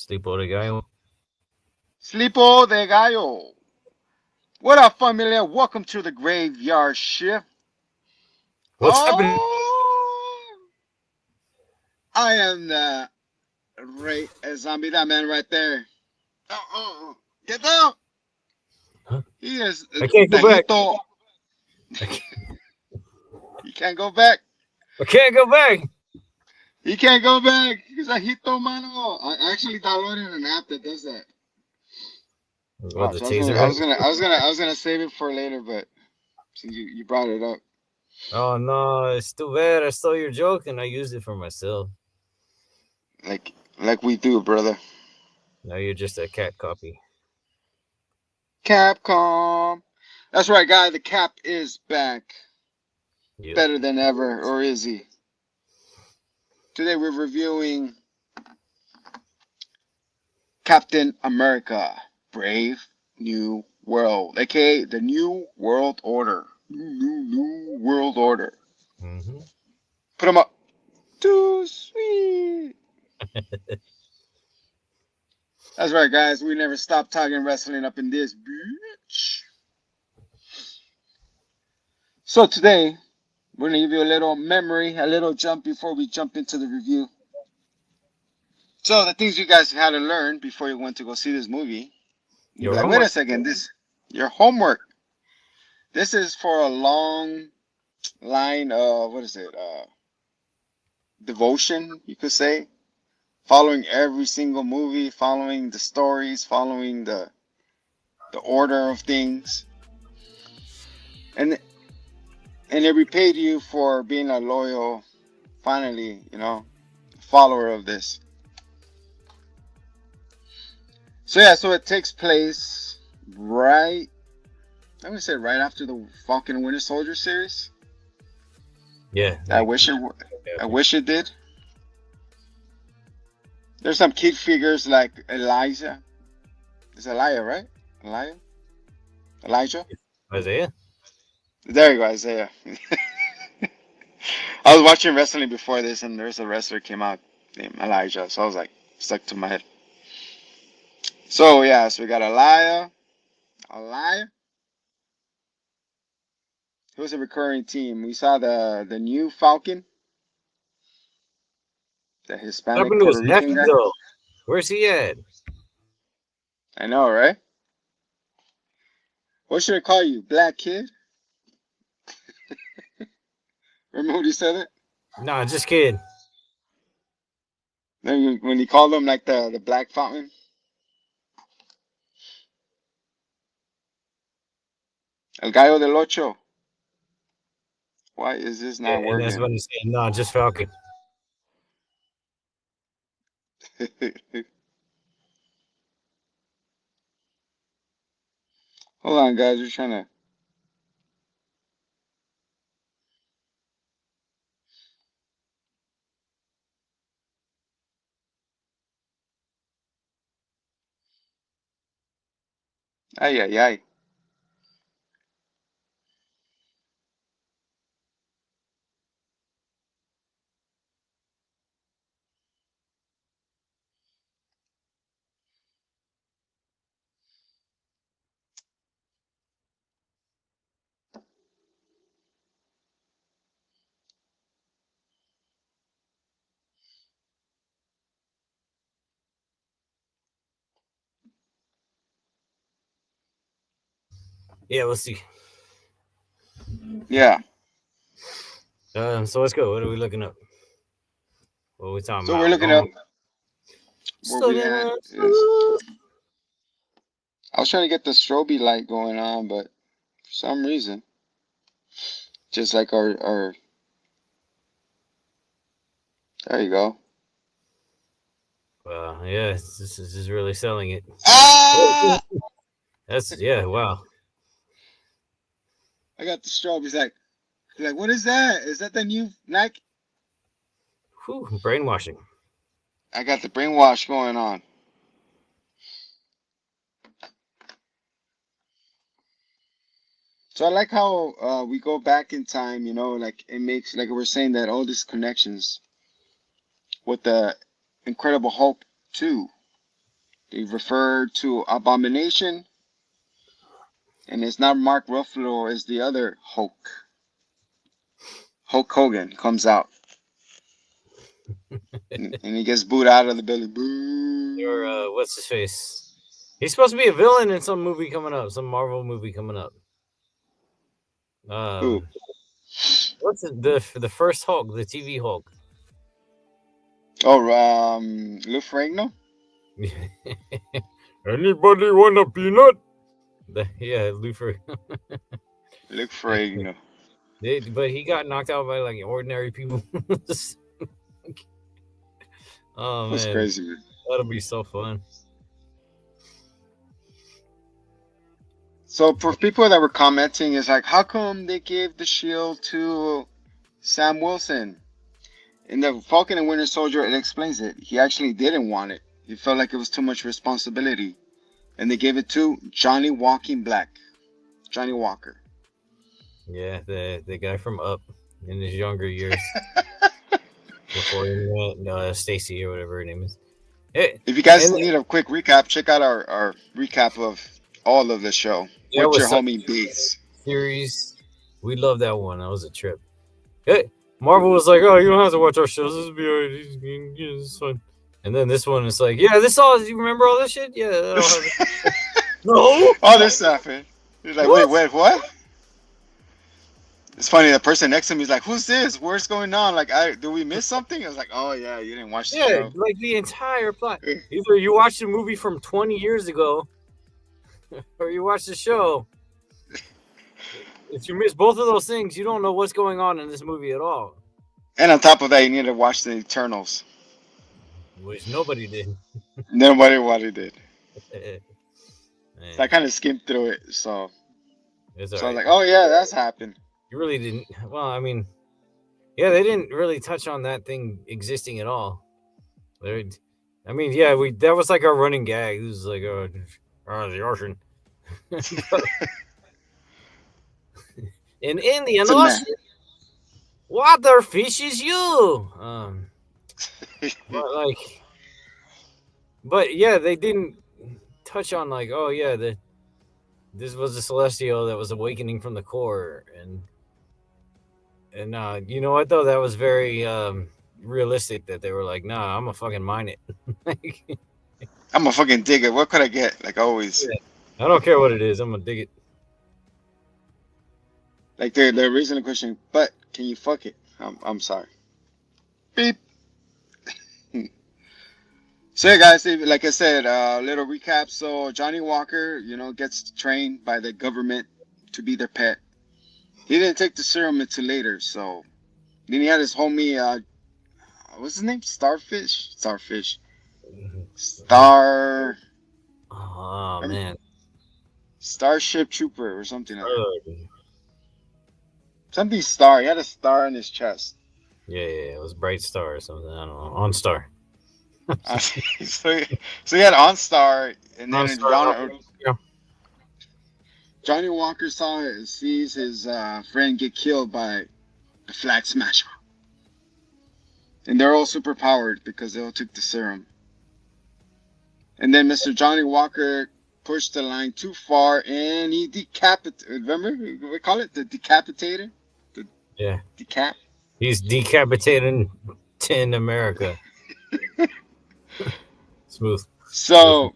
Sleepo de gallo. Slipo de Gallo. What up, familia? Welcome to the graveyard shift. What's happening? Oh, I am the zombie, that man right there. Get down. Huh? He is I can't go the back. hito. I can't, He can't go back. I can't go back. He can't go back. He's a hito, mano. I actually downloaded an app that does that. What Oh, the so taser I was gonna save it for later, but since you brought it up, Oh no, it's too bad. I stole your joke and I used it for myself. like we do, brother. Now you're just a cat copy. Capcom. That's right, guy. The Cap is back, Yep. better than ever, or is he? Today we're reviewing Captain America: Brave New World, aka the New World Order. New World Order. Mm-hmm. Put them up. Too sweet. That's right, guys. We never stop talking wrestling up in this bitch. So today we're gonna give you a little memory, a little jump before we jump into the review. So the things you guys had to learn before you went to go see this movie. You'd be Your like, wait a homework. second, this your homework. This is for a long line of what is it? Devotion, you could say. Following every single movie, following the stories, following the order of things. And it repaid you for being a loyal, finally, follower of this. So yeah, so it takes place right I'm gonna say right after the Falcon and Winter Soldier series. Yeah. I Like wish it. I okay. wish it did. There's some kid figures like Elijah. It's Elijah, right? Elijah. Elijah. Isaiah. There you go, Isaiah. I was watching wrestling before this, and there's a wrestler came out named Elijah, so I was like stuck to my head. So yeah, so we got Elijah. Who's a recurring team? We saw the new Falcon, the What Hispanic happened to Puerto his Rican nephew guy. though? Where's he at? I know, right? What should I call you, Black Kid? Remember when he said it? Nah, just kidding. Then when he called him like the Black Fountain, El Gallo del Ocho. Why is this not And that's working? what he's saying. Nah, just Falcon. Hold on, guys. We're trying to. Ay, ay, ay. Yeah, we'll see. Yeah. So let's go. What are we looking up? What are we talking So we're about? looking up Going where we studying. at is. I was trying to get the strobe light going on, but for some reason, just like our. There you go. Yeah, this is just really selling it. Ah! That's yeah. Wow. I got the strobe. He's like, what is that? Is that the new Nike? Whew, brainwashing. I got the brainwash going on. So I like how we go back in time, like it makes, like we're saying that all these connections with the Incredible Hulk too. They refer to Abomination, and it's not Mark Ruffalo, it's the other Hulk. Hulk Hogan comes out, and he gets booed out of the building. Or Boo. what's his face? He's supposed to be a villain in some movie coming up, some Marvel movie coming up. Who? What's the first Hulk, the TV Hulk? Oh, Lou Ferrigno? Anybody want a peanut? Yeah, Lufer. Luke Ferrigno. But he got knocked out by like ordinary people. Oh That's man, crazy, man. that'll be so fun. So for people that were commenting, it's like, how come they gave the shield to Sam Wilson? In the Falcon and Winter Soldier, it explains it. He actually didn't want it. He felt like it was too much responsibility. And they gave it to Johnny Walking Black. Johnny Walker. Yeah, the guy from Up in his younger years before he met Stacy or whatever her name is. If you guys And need a quick recap, check out our recap of all of the show. that With was your such homie Beats. series. We love that one. That was a trip. Hey, Marvel was like, "Oh, you don't have to watch our shows. This will be alright. It's fun." And then this one is like, "Yeah, this all. You remember all this shit? Yeah, that all have no. All this happened. He's like, What? wait, what? It's funny. The person next to me is like, "Who's this? Where's going on? Like, do we miss something?" I was like, "Oh yeah, you didn't watch the Yeah, show." like the entire plot. Either you watched a movie from 20 years ago, or you watched the show. If you miss both of those things, you don't know what's going on in this movie at all. And on top of that, you need to watch the Eternals. Which nobody did. Nobody did. Man, So I kind of skimmed through it. So it's I was alright. like, "Oh yeah, that's happened." You really didn't. Well, I mean, yeah, they didn't really touch on that thing existing at all. I mean, yeah, that was like our running gag. It was like, the ocean. In Indian It's a man. Ocean, water fishes you. But like, but yeah, they didn't touch on like, oh yeah, this was a celestial that was awakening from the core, and you know what though, that was very realistic. That they were like, nah, I'm gonna fucking mine it. Like, I'm a fucking digger. What could I get? Like always. yeah, I don't care what it is. I'm gonna dig it. Like the original question, but can you fuck it? I'm sorry. Beep. So yeah, guys, like I said, little recap. So Johnny Walker, gets trained by the government to be their pet. He didn't take the serum until later. So then he had his homie, what's his name? Starfish. Star. Oh man, Starship Trooper or something like that. uh, Something star. He had a star on his chest. yeah, it was Bright Star or something. I don't know. On Star. so he had OnStar, and then OnStar, yeah. Johnny Walker sees his friend get killed by the Flag Smasher, and they're all super powered because they all took the serum. And then Mr. Johnny Walker pushed the line too far, and he decapitated. Remember, we call it the decapitator. Yeah. Decap. He's decapitating in America. Smooth. So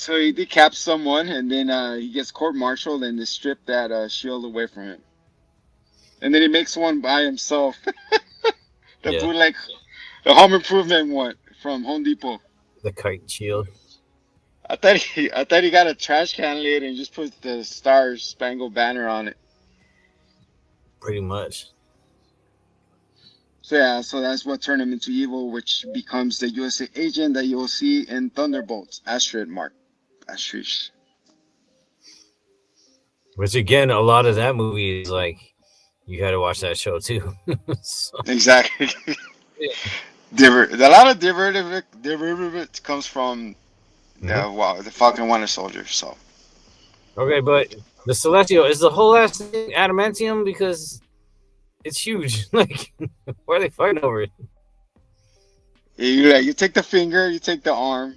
he decaps someone, and then he gets court-martialed, and they strip that shield away from him. And then he makes one by himself. The bootleg, the home improvement one from Home Depot. The kite shield. I thought he got a trash can lid and just put the Star Spangled Banner on it. Pretty much. So yeah, so that's what turned him into evil, which becomes the USA agent that you'll see in Thunderbolts. Asterisk mark. Asterisk. Which again, a lot of that movie is like, you had to watch that show too. So, Exactly. yeah. A lot of derivative comes from the Falcon and Winter Soldier. So Okay, but the Celestial, is the whole ass thing adamantium? Because it's huge. Like, why are they fighting over it? you take the finger, you take the arm.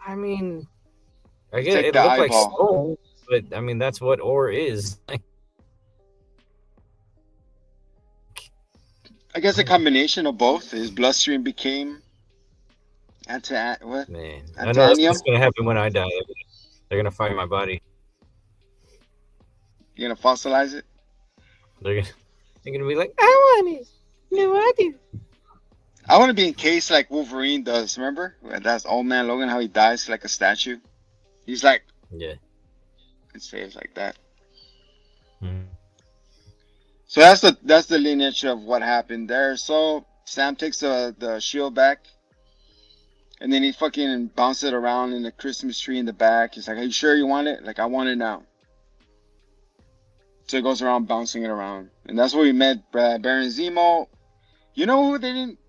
I mean, I To get take it the looked like eyeball. stone, but I mean that's what ore is. I guess a combination of both. His bloodstream became what? Man, I know that's what's Antanium. gonna happen when I die. They're gonna find my body. You're gonna fossilize it. They're gonna, they're gonna be like, I want it. No, I do. I want to be encased like Wolverine does. Remember? That's Old Man Logan. How he dies like a statue. He's like Yeah. his face like that. Mhm. So that's the lineage of what happened there. So Sam takes the shield back, and then he fucking bounces it around in the Christmas tree in the back. He's like, "Are you sure you want it?" Like, "I want it now." So he goes around bouncing it around, and that's where we met Baron Zemo. You know who they didn't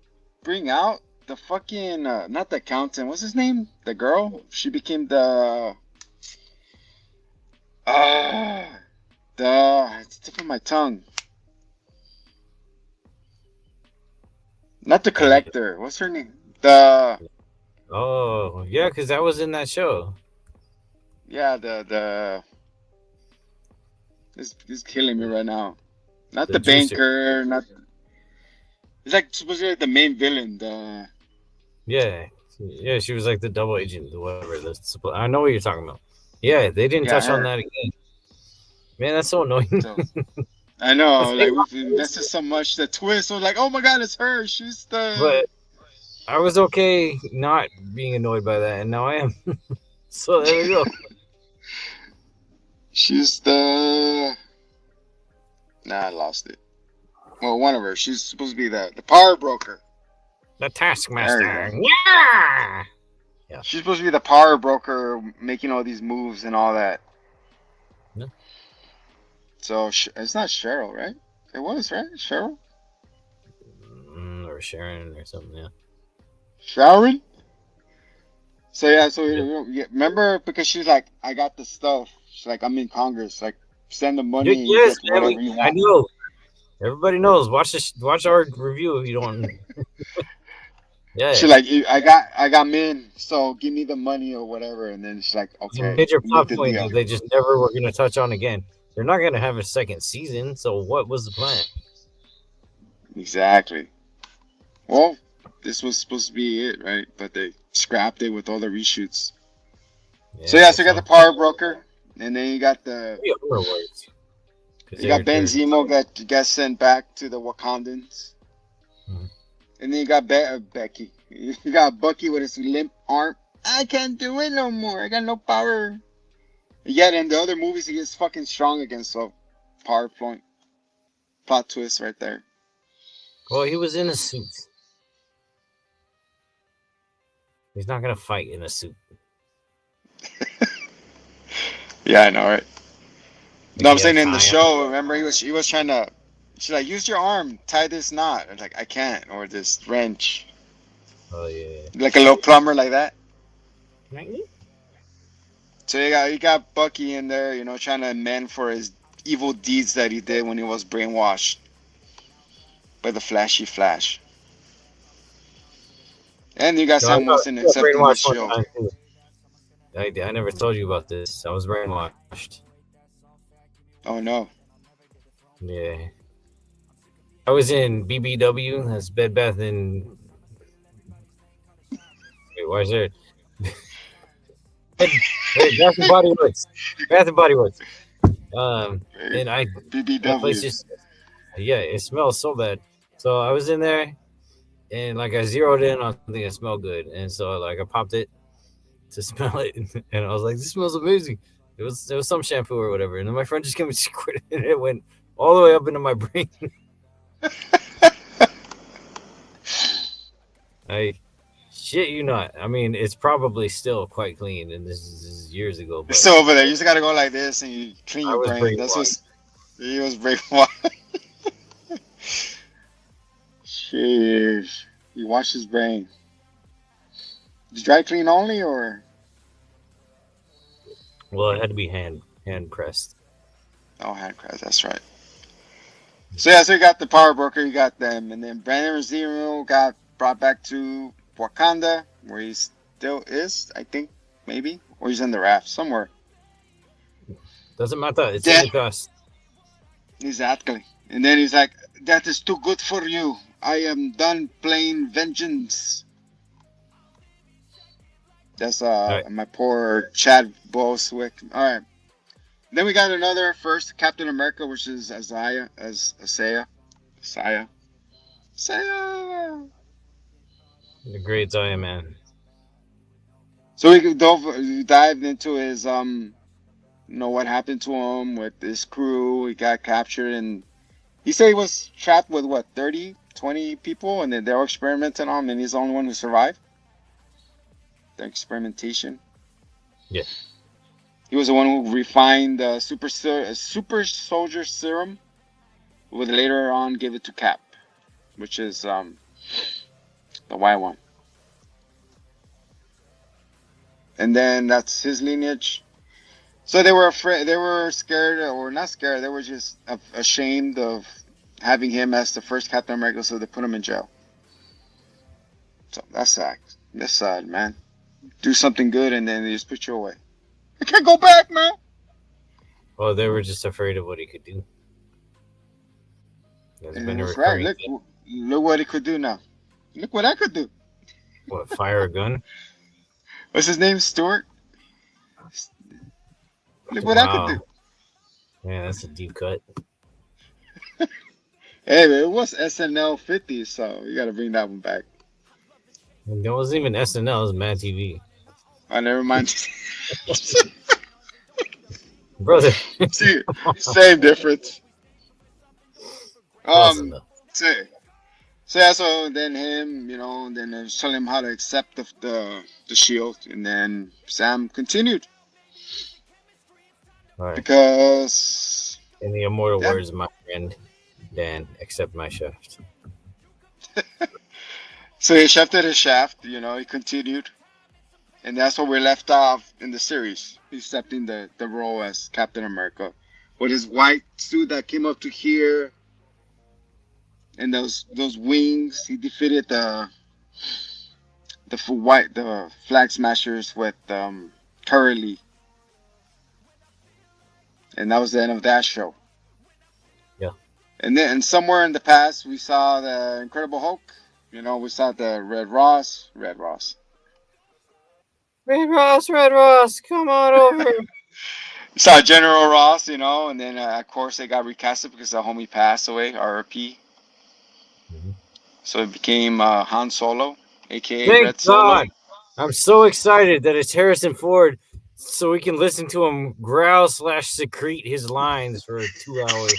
bring out? The fucking not the accountant. What's his name? The girl. She became the it's tip of my tongue. Not the collector. What's her name? The Oh, yeah, because that was in that show. yeah the this is killing me right now. Not The the juicer. banker. Not it's like supposed to be like the main villain. The Yeah. Yeah, she was like the double agent, the whatever. I know what you're talking about. Yeah, they didn't yeah touch on her. that again. Man, that's so annoying. So I The know, thing like we've invested so much. The twist was like, oh my god, it's her. She's the but I was okay not being annoyed by that, and now I am. So there we go. she's the nah, I lost it. Well, one of her. She's supposed to be the power broker. The There you Taskmaster. go. Yeah. Yeah. She's supposed to be the power broker, making all these moves and all that. No. So it's not Cheryl, right? It was right, Cheryl. Or Sharon or something. Yeah. Sharon. So yeah, Yeah. remember because she's like, I got the stuff. She's like, I'm in Congress. Like, send the money and you Yes, get man. whatever you I want. know. Everybody knows. Watch our review if you don't. Yeah. She's like, I got men, so give me the money or whatever. And then she's like, It's a okay, major we make plot the point deal. that they just never were going to touch on again. They're not going to have a second season. So what was the plan? Exactly. Well, this was supposed to be it, right? But they scrapped it with all the reshoots. Yeah, So I yeah, guess so you got so. the power broker, and then you got the Maybe Overlords. Because you got Ben they're Zemo got sent back to the Wakandans, Mhm. and then you got Becky. You got Bucky with his limp arm. I can't do it no more. I got no power. Yet in the other movies, he gets fucking strong again. So power point, plot twist right there. Well, he was in a suit. He's not going to fight in a suit. Yeah, I know, right? Like No, I'm he had saying in the thigh show. Remember, he was trying to. She's like, use your arm, tie this knot. I'm like, I can't, or this wrench, Oh, yeah. like a little plumber like that. Right? So you got Bucky in there, trying to amend for his evil deeds that he did when he was brainwashed by the flashy Flash. And you got No, I Sam got Wilson I got accepting the brainwashed one shield. time, too. I never told you about this. I was brainwashed. Oh no. Yeah. I was in BBW. That's Bed Bath and. Wait, why is there? Bath and Body Works. Bath and Body Works. And that place BBW. just, yeah, it smells so bad. So I was in there, and like I zeroed in on something that smelled good, and so like I popped it to smell it, and I was like, "This smells amazing." It was some shampoo or whatever, and then my friend just came and squirted it, and it went all the way up into my brain. I shit you not. I mean, it's probably still quite clean, and this is years ago, It's but still over there. You just gotta go like this and you clean I your was brain. That's brainwashed. what he was brainwashed. Sheesh. He washed his brain. Dry clean only or Well, it had to be hand pressed. oh handcrafts, that's right. So yeah, so you got the power broker, you got them, and then Brandon Zero got brought back to Wakanda, where he still is, I think, maybe, or he's in the raft somewhere. Doesn't matter. It's in Then the past. exactly, and then he's like, "That is too good for you. I am done playing vengeance." That's All right. my poor Chad Boswick. All right. Then we got another first Captain America, which is Isaiah. Isaiah. The great Zion Man. So we could dive into his what happened to him with his crew. He got captured, and he said he was trapped with what 30, 20 people, and then they were experimenting on him, and he's the only one who survived the experimentation. Yeah. He was the one who refined the super soldier serum, would later on give it to Cap, which is the white one. And then that's his lineage. So they were afraid, they were scared, or not scared, they were just ashamed of having him as the first Captain America, so they put him in jail. So that's sad. That's sad, man. Do something good and then they just put you away. I can't go back, man. Well, they were just afraid of what he could do. There's been a That's right. recurring Look what he could do now. Look what I could do. what, fire a gun? What's his name? Stuart? Look what I could do. Man, that's a deep cut. Hey, it was SNL 50, so you got to bring that one back. And there wasn't even SNL, it was Mad TV. Oh, never mind. Brother. See, same difference. Close enough. So then him, then I was telling him how to accept the shield, and then Sam continued. All right. Because In the immortal words of my friend Dan, accept my shaft. so he shafted his shaft, he continued. And that's where we left off in the series. He's accepting the role as Captain America. With his white suit that came up to here. And those wings. He defeated the flag smashers with Curly. And that was the end of that show. Yeah. And then somewhere in the past we saw the Incredible Hulk. We saw the Red Ross. Red Ross, come on over. You saw General Ross, and then of course they got recasted because the homie passed away, RIP. Mm-hmm. So it became Han Solo, aka Thank Red Solo. God. I'm so excited that it's Harrison Ford, so we can listen to him growl / secrete his lines for 2 hours.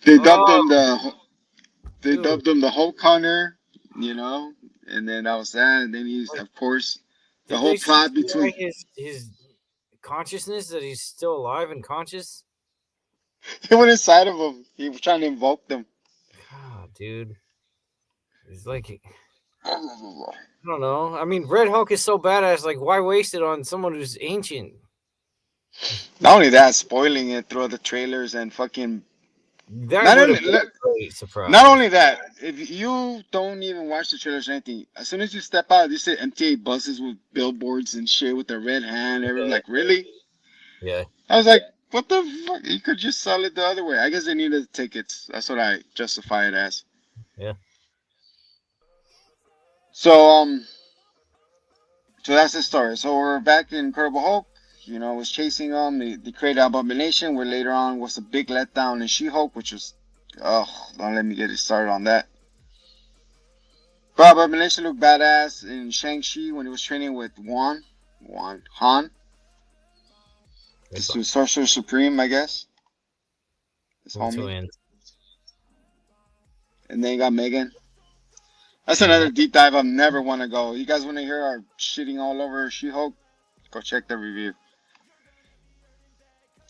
They dubbed him the Hulk Hunter, and then that was that. And then he's, of course, the whole plot between his consciousness, that he's still alive and conscious. He went inside of him. He was trying to invoke them. God, dude. It's like, I don't know. I mean, Red Hulk is so badass. Like, why waste it on someone who's ancient? Not only that, spoiling it through the trailers and fucking. That would have been a great surprise. Not only that, if you don't even watch the trailers or anything, as soon as you step out, you see MTA buses with billboards and shit with their red hand. Everyone's like, really? Yeah. I was like, what the fuck? You could just sell it the other way. I guess they needed the tickets. That's what I justify it as. Yeah. So that's the story. So we're back in Incredible Hulk. Was chasing them. They created Abomination, where later on was a big letdown in She-Hulk, which was, don't let me get it started on that. But Abomination looked badass in Shang-Chi when he was training with Han. The Sorcerer Supreme, I guess. His homie. And then you got Megan. That's another deep dive I never want to go. You guys want to hear our shitting all over She-Hulk? Go check the review.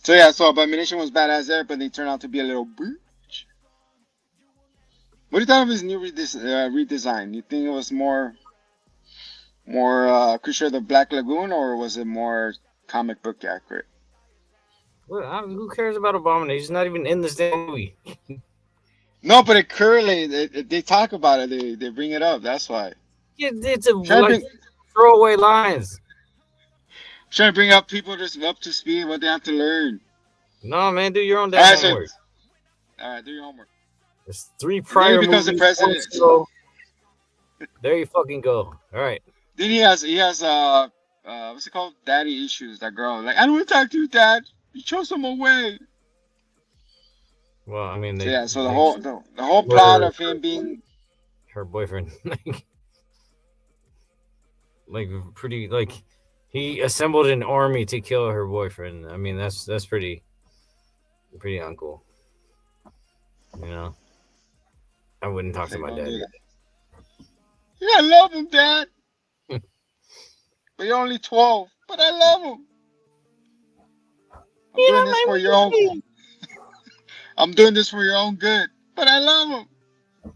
So yeah, Abomination was badass there, but they turned out to be a little bitch. What do you think of his new redesign? You think it was more Creature of the Black Lagoon, or was it more comic book accurate? Well, who cares about Abomination? He's not even in this damn movie. No, but it currently they talk about it. They bring it up. That's why. It's a Trying to like bring throwaway lines. trying to bring up people just up to speed what they have to learn. No, man, do your own All damn right, so homework. all right, do your homework. There's 3 And then he prior becomes the movies. president. So there you fucking go. All right. Then he has what's it called? Daddy issues. That girl like I don't want to talk to you, Dad. You chose them away. Well, I mean, So they yeah, so like the whole plot were of him being her boyfriend, like pretty like he assembled an army to kill her boyfriend. I mean, that's pretty uncool. You know, I wouldn't talk to like, my don't do dad. that. Yeah, I love him, Dad. But you're only 12. But I love him. I'm You doing don't this like for your own. me. I'm doing this for your own good. But I love him.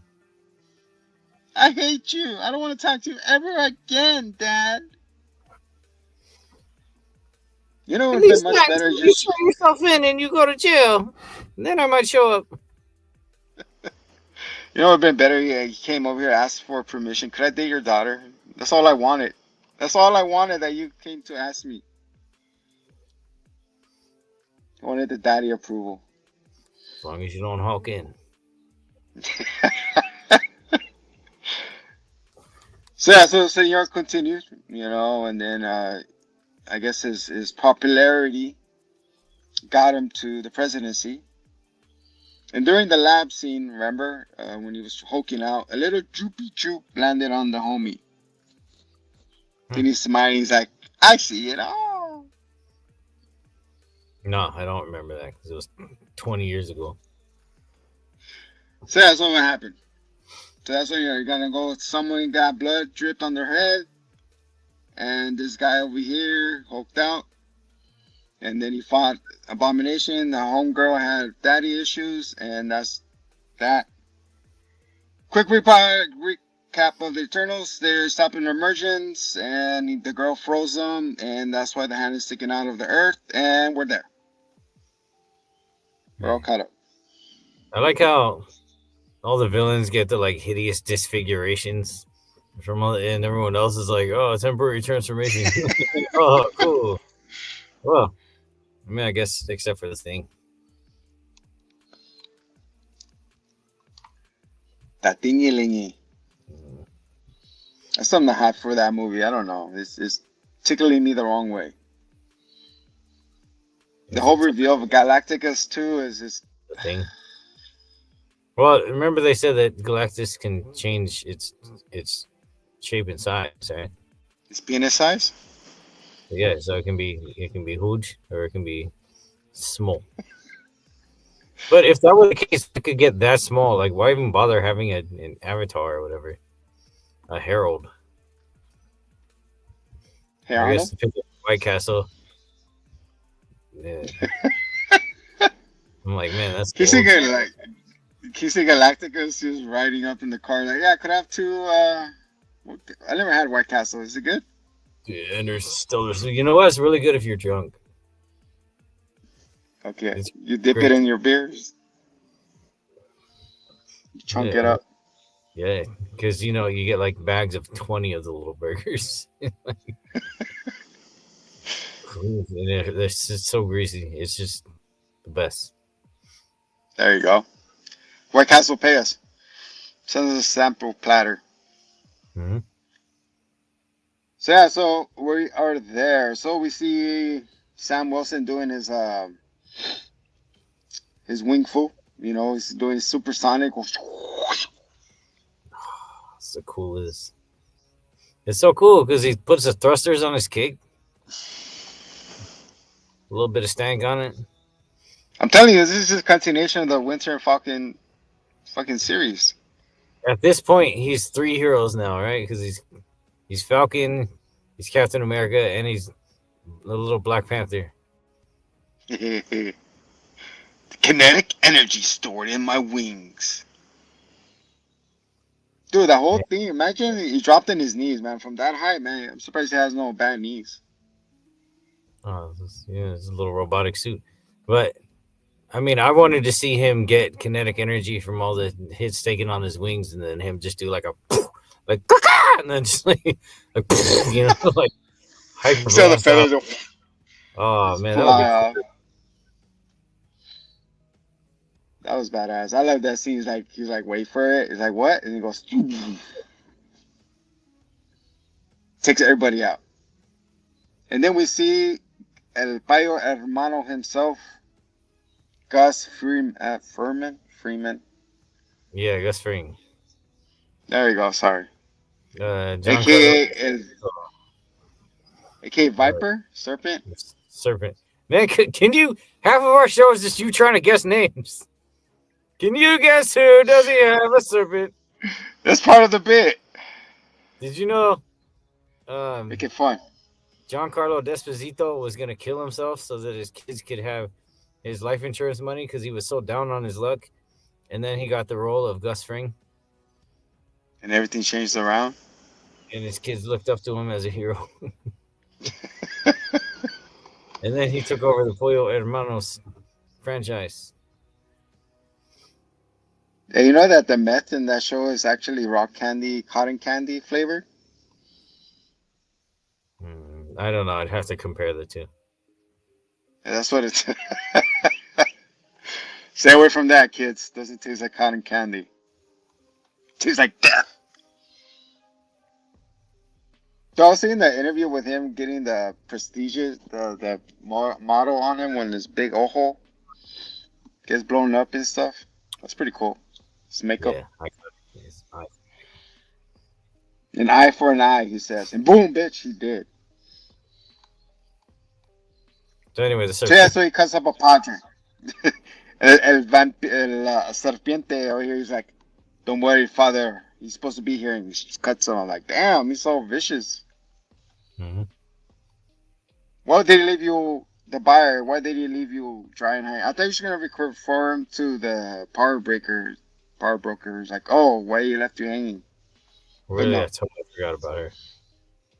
I hate you. I don't want to talk to you ever again, Dad. You know, it At would have been least much not better until you just. turn yourself in and you go to jail. Then I might show up. You know, it would have been better. Yeah, he came over here, asked for permission. Could I date your daughter? That's all I wanted. That's all I wanted that you came to ask me. I wanted the daddy approval. As long as you don't hulk in. So yeah, so Senor continued, and then I guess his popularity got him to the presidency. And during the lab scene, remember when he was hulking out, a little droopy droop landed on the homie. Then he's smiling. He's like, "I see it all." No, I don't remember that because it was 20 years ago. So that's what happened. So that's when you're gonna go. Someone got blood dripped on their head, and this guy over here hulked out. And then he fought Abomination. The homegirl had daddy issues, and that's that. Quick recap of the Eternals. They're stopping emergence, and the girl froze them, and that's why the hand is sticking out of the earth, and we're there. We're all caught up. I like how all the villains get the like hideous disfigurations from all, and everyone else is like, "Oh, temporary transformation." Oh, cool. Well, I mean, I guess except for the thing. That thingy-lingy. That's something I have for that movie. I don't know. It's tickling me the wrong way. The whole reveal of Galacticus too is just the thing. Well, remember they said that Galactus can change its shape and size, right? It's penis size. Yeah, so it can be huge or it can be small. But if that were the case, it could get that small. Like, why even bother having an avatar or whatever? A herald. Hey, I Arnold? guess to pick up White Castle. Yeah. I'm like, man, that's He's cool. thinking like Galacticus is riding up in the car like, yeah, could I have two I never had White Castle. Is it good? Yeah, and there's still you know what? It's really good if you're drunk. Okay. It's You dip great. it in your beers. You chunk it up. Yeah, because you get like bags of 20 of the little burgers. They're just so greasy. It's just the best. There you go. White Castle pay us. Send us a sample platter. Mm-hmm. So yeah, so we are there. So we see Sam Wilson doing his wing fu. He's doing supersonic. It's the coolest. It's so cool because he puts the thrusters on his kick. A little bit of stank on it. I'm telling you, this is just a continuation of the Winter fucking series. At this point, he's 3 heroes now, right? Because he's Falcon, he's Captain America, and he's the little Black Panther. The kinetic energy stored in my wings. Dude, that whole thing, imagine he dropped in his knees, man. From that height, man, I'm surprised he has no bad knees. Oh, it's a little robotic suit. But I mean, I wanted to see him get kinetic energy from all the hits taken on his wings, and then him just do like a like and then just like like hyper So the blast out. feathers will Oh just man, that would fly be cool. off. That was badass. I love that scene. He's like, wait for it. He's like, what? And he goes, takes everybody out. And then we see El Payo Hermano himself, Gus Freeman. Freeman. Yeah, Gus Fring. There you go. Sorry. John Carlo, AKA uh, Viper, Serpent. Serpent. Man, can you? Half of our show is just you trying to guess names. Can you guess who does he have a serpent? That's part of the bit. Did you know Make it fun. Giancarlo Desposito was going to kill himself so that his kids could have his life insurance money because he was so down on his luck? And then he got the role of Gus Fring, And everything changed around. and his kids looked up to him as a hero. And then he took over the Pollo Hermanos franchise. And you know that the meth in that show is actually rock candy, cotton candy flavored? I don't know. I'd have to compare the two. Yeah, that's what it's. Stay away from that, kids. Doesn't taste like cotton candy. Tastes like death. So I was seeing the interview with him getting the prestigious, the model on him when his big ojo gets blown up and stuff. That's pretty cool. His makeup. Yeah, An eye for an eye, he says. And boom, bitch, he did. So anyway, the So yeah, serpent. so he cuts up a padre. El serpiente over here, he's like, don't worry, father. He's supposed to be here. And he just cuts him. I'm like, damn, he's so vicious. Mm-hmm. Why did he leave you, the buyer? Why did he leave you dry and high? I thought he was going to refer him to the power brokers. Like, oh, why he left you hanging? But Really, I no, totally forgot about her.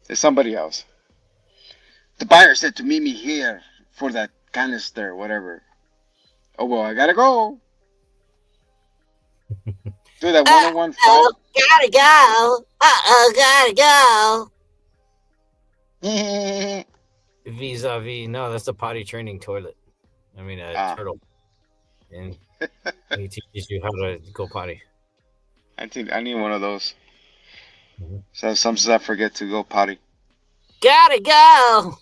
it's somebody else. The buyer said to meet me here for that canister, whatever. Oh, well, I gotta go. Dude, that one-on-one fight. Gotta go. Gotta go. Vis-a-vis. No, that's the potty training toilet. I mean, a turtle. And he teaches you how to go potty. I need one of those. So sometimes I forget to go potty. Gotta go.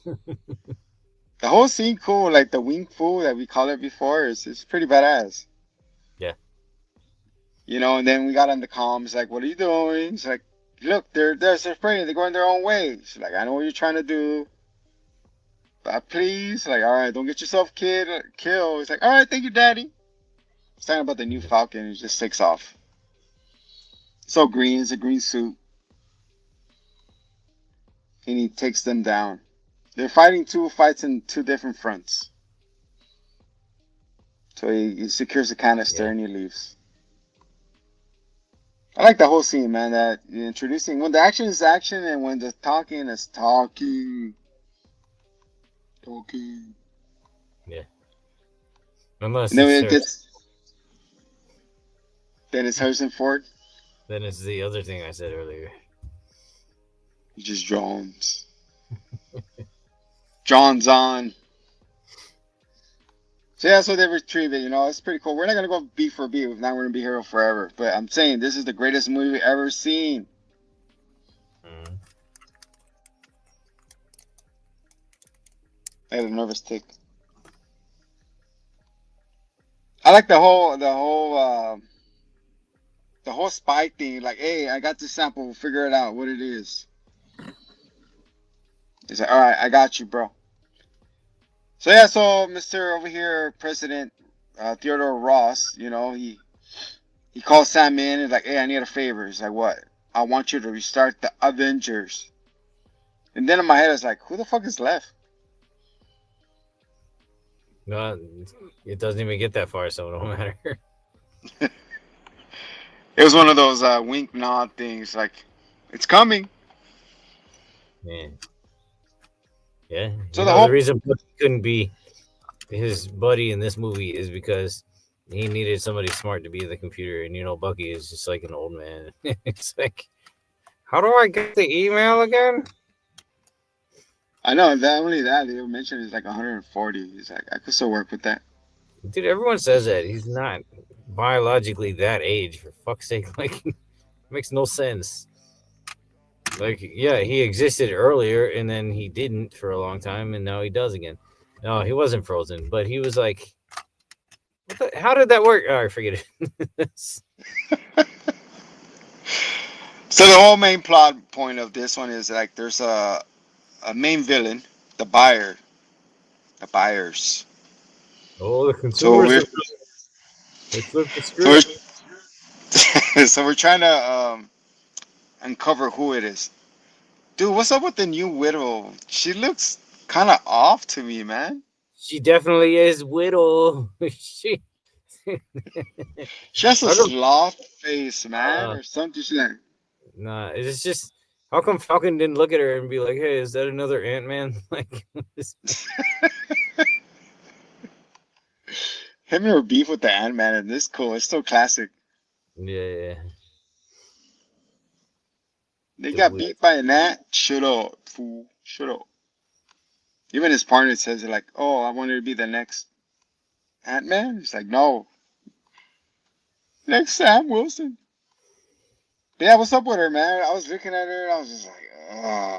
The whole scene cool, like the wing fu that we call it before, is pretty badass. Yeah. You know, and then we got on the comms, like, what are you doing? It's like, look, they're afraid, they're going their own way. She's like, I know what you're trying to do. But please, like, all right, don't get yourself killed. It's like, all right, thank you, daddy. It's talking about the new Falcon, it just takes off. So green, it's a green suit. And he takes them down. They're fighting two fights in two different fronts. So he secures the canister and he leaves. I like the whole scene, man. That introducing when the action is action and when the talking is talking. Yeah. Unless And then it's it gets. Then it's Harrison Ford. Then it's the other thing I said earlier. He just drones. John's on. So yeah, so they retrieve it, you know, it's pretty cool. We're not gonna go beat for beat, if not we're gonna be Hero forever. But I'm saying this is the greatest movie ever seen. Mm-hmm. I had a nervous tick. I like the whole spy thing. Like, hey, I got this sample. We'll figure it out what it is. He's like, all right, I got you, bro. So yeah, so Mr. over here, President Theodore Ross, you know, he calls Sam in and like, hey, I need a favor. He's like, what? I want you to restart the Avengers. And then in my head, I was like, who the fuck is left? No, it doesn't even get that far, so it don't matter. It was one of those wink nod things, like, it's coming. Man. Yeah. So You the know, whole the reason Bucky couldn't be his buddy in this movie is because he needed somebody smart to be the computer, and Bucky is just like an old man. It's like, how do I get the email again? I know that only that they mentioned is like 140. He's like, I could still work with that. Dude, everyone says that he's not biologically that age. For fuck's sake, like, makes no sense. Like, yeah, he existed earlier, and then he didn't for a long time, and now he does again. No, he wasn't frozen, but he was like, how did that work? Oh, I forget it. So the whole main plot point of this one is like there's a main villain, the buyer, the buyers. Oh, the So consumers. we're They flipped the so we're script. so we're trying to uncover who it is. Dude, what's up with the new widow? She looks kind of off to me, man. She definitely is widow. She. She has a How come? sloth face, man, Uh, or something. She's like, nah, it's just how come Falcon didn't look at her and be like, "Hey, is that another Ant Man?" Like, him and her beef with the Ant-Man, and this cool. It's still classic. yeah, They the got weird. beat by an ant. Shut up, fool. Shut up. Even his partner says it like, "Oh, I wanted to be the next Ant-Man." He's like, "No, next Sam Wilson." But yeah, what's up with her, man? I was looking at her, and I was just like,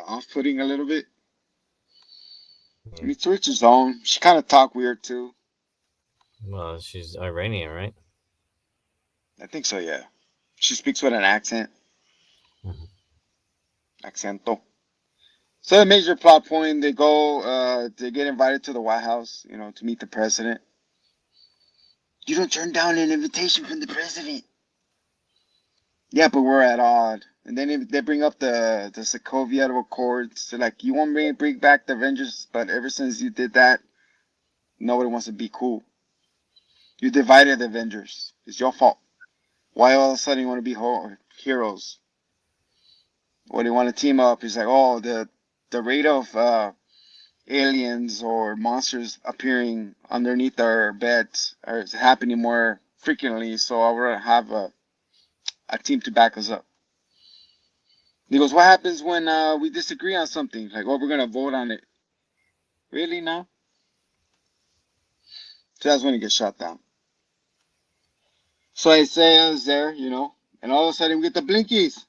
off-putting a little bit. I Yeah. mean, to each his own. She kind of talk weird too. Well, she's Iranian, right? I think so, yeah. She speaks with an accent, Mhm. accento. So the major plot point, they get invited to the White House, to meet the president. You don't turn down an invitation from the president. Yeah, but we're at odd. And then they bring up the Sokovia Accords. They're like, you want me to bring back the Avengers, but ever since you did that, nobody wants to be cool. You divided the Avengers. It's your fault. Why all of a sudden you want to be heroes? What do you want to team up? He's like, oh, the rate of aliens or monsters appearing underneath our beds are happening more frequently, so I want to have a team to back us up. He goes, what happens when we disagree on something? Like, oh, we're going to vote on it. Really now? So that's when he gets shot down. So Isaiah's there, and all of a sudden we get the blinkies.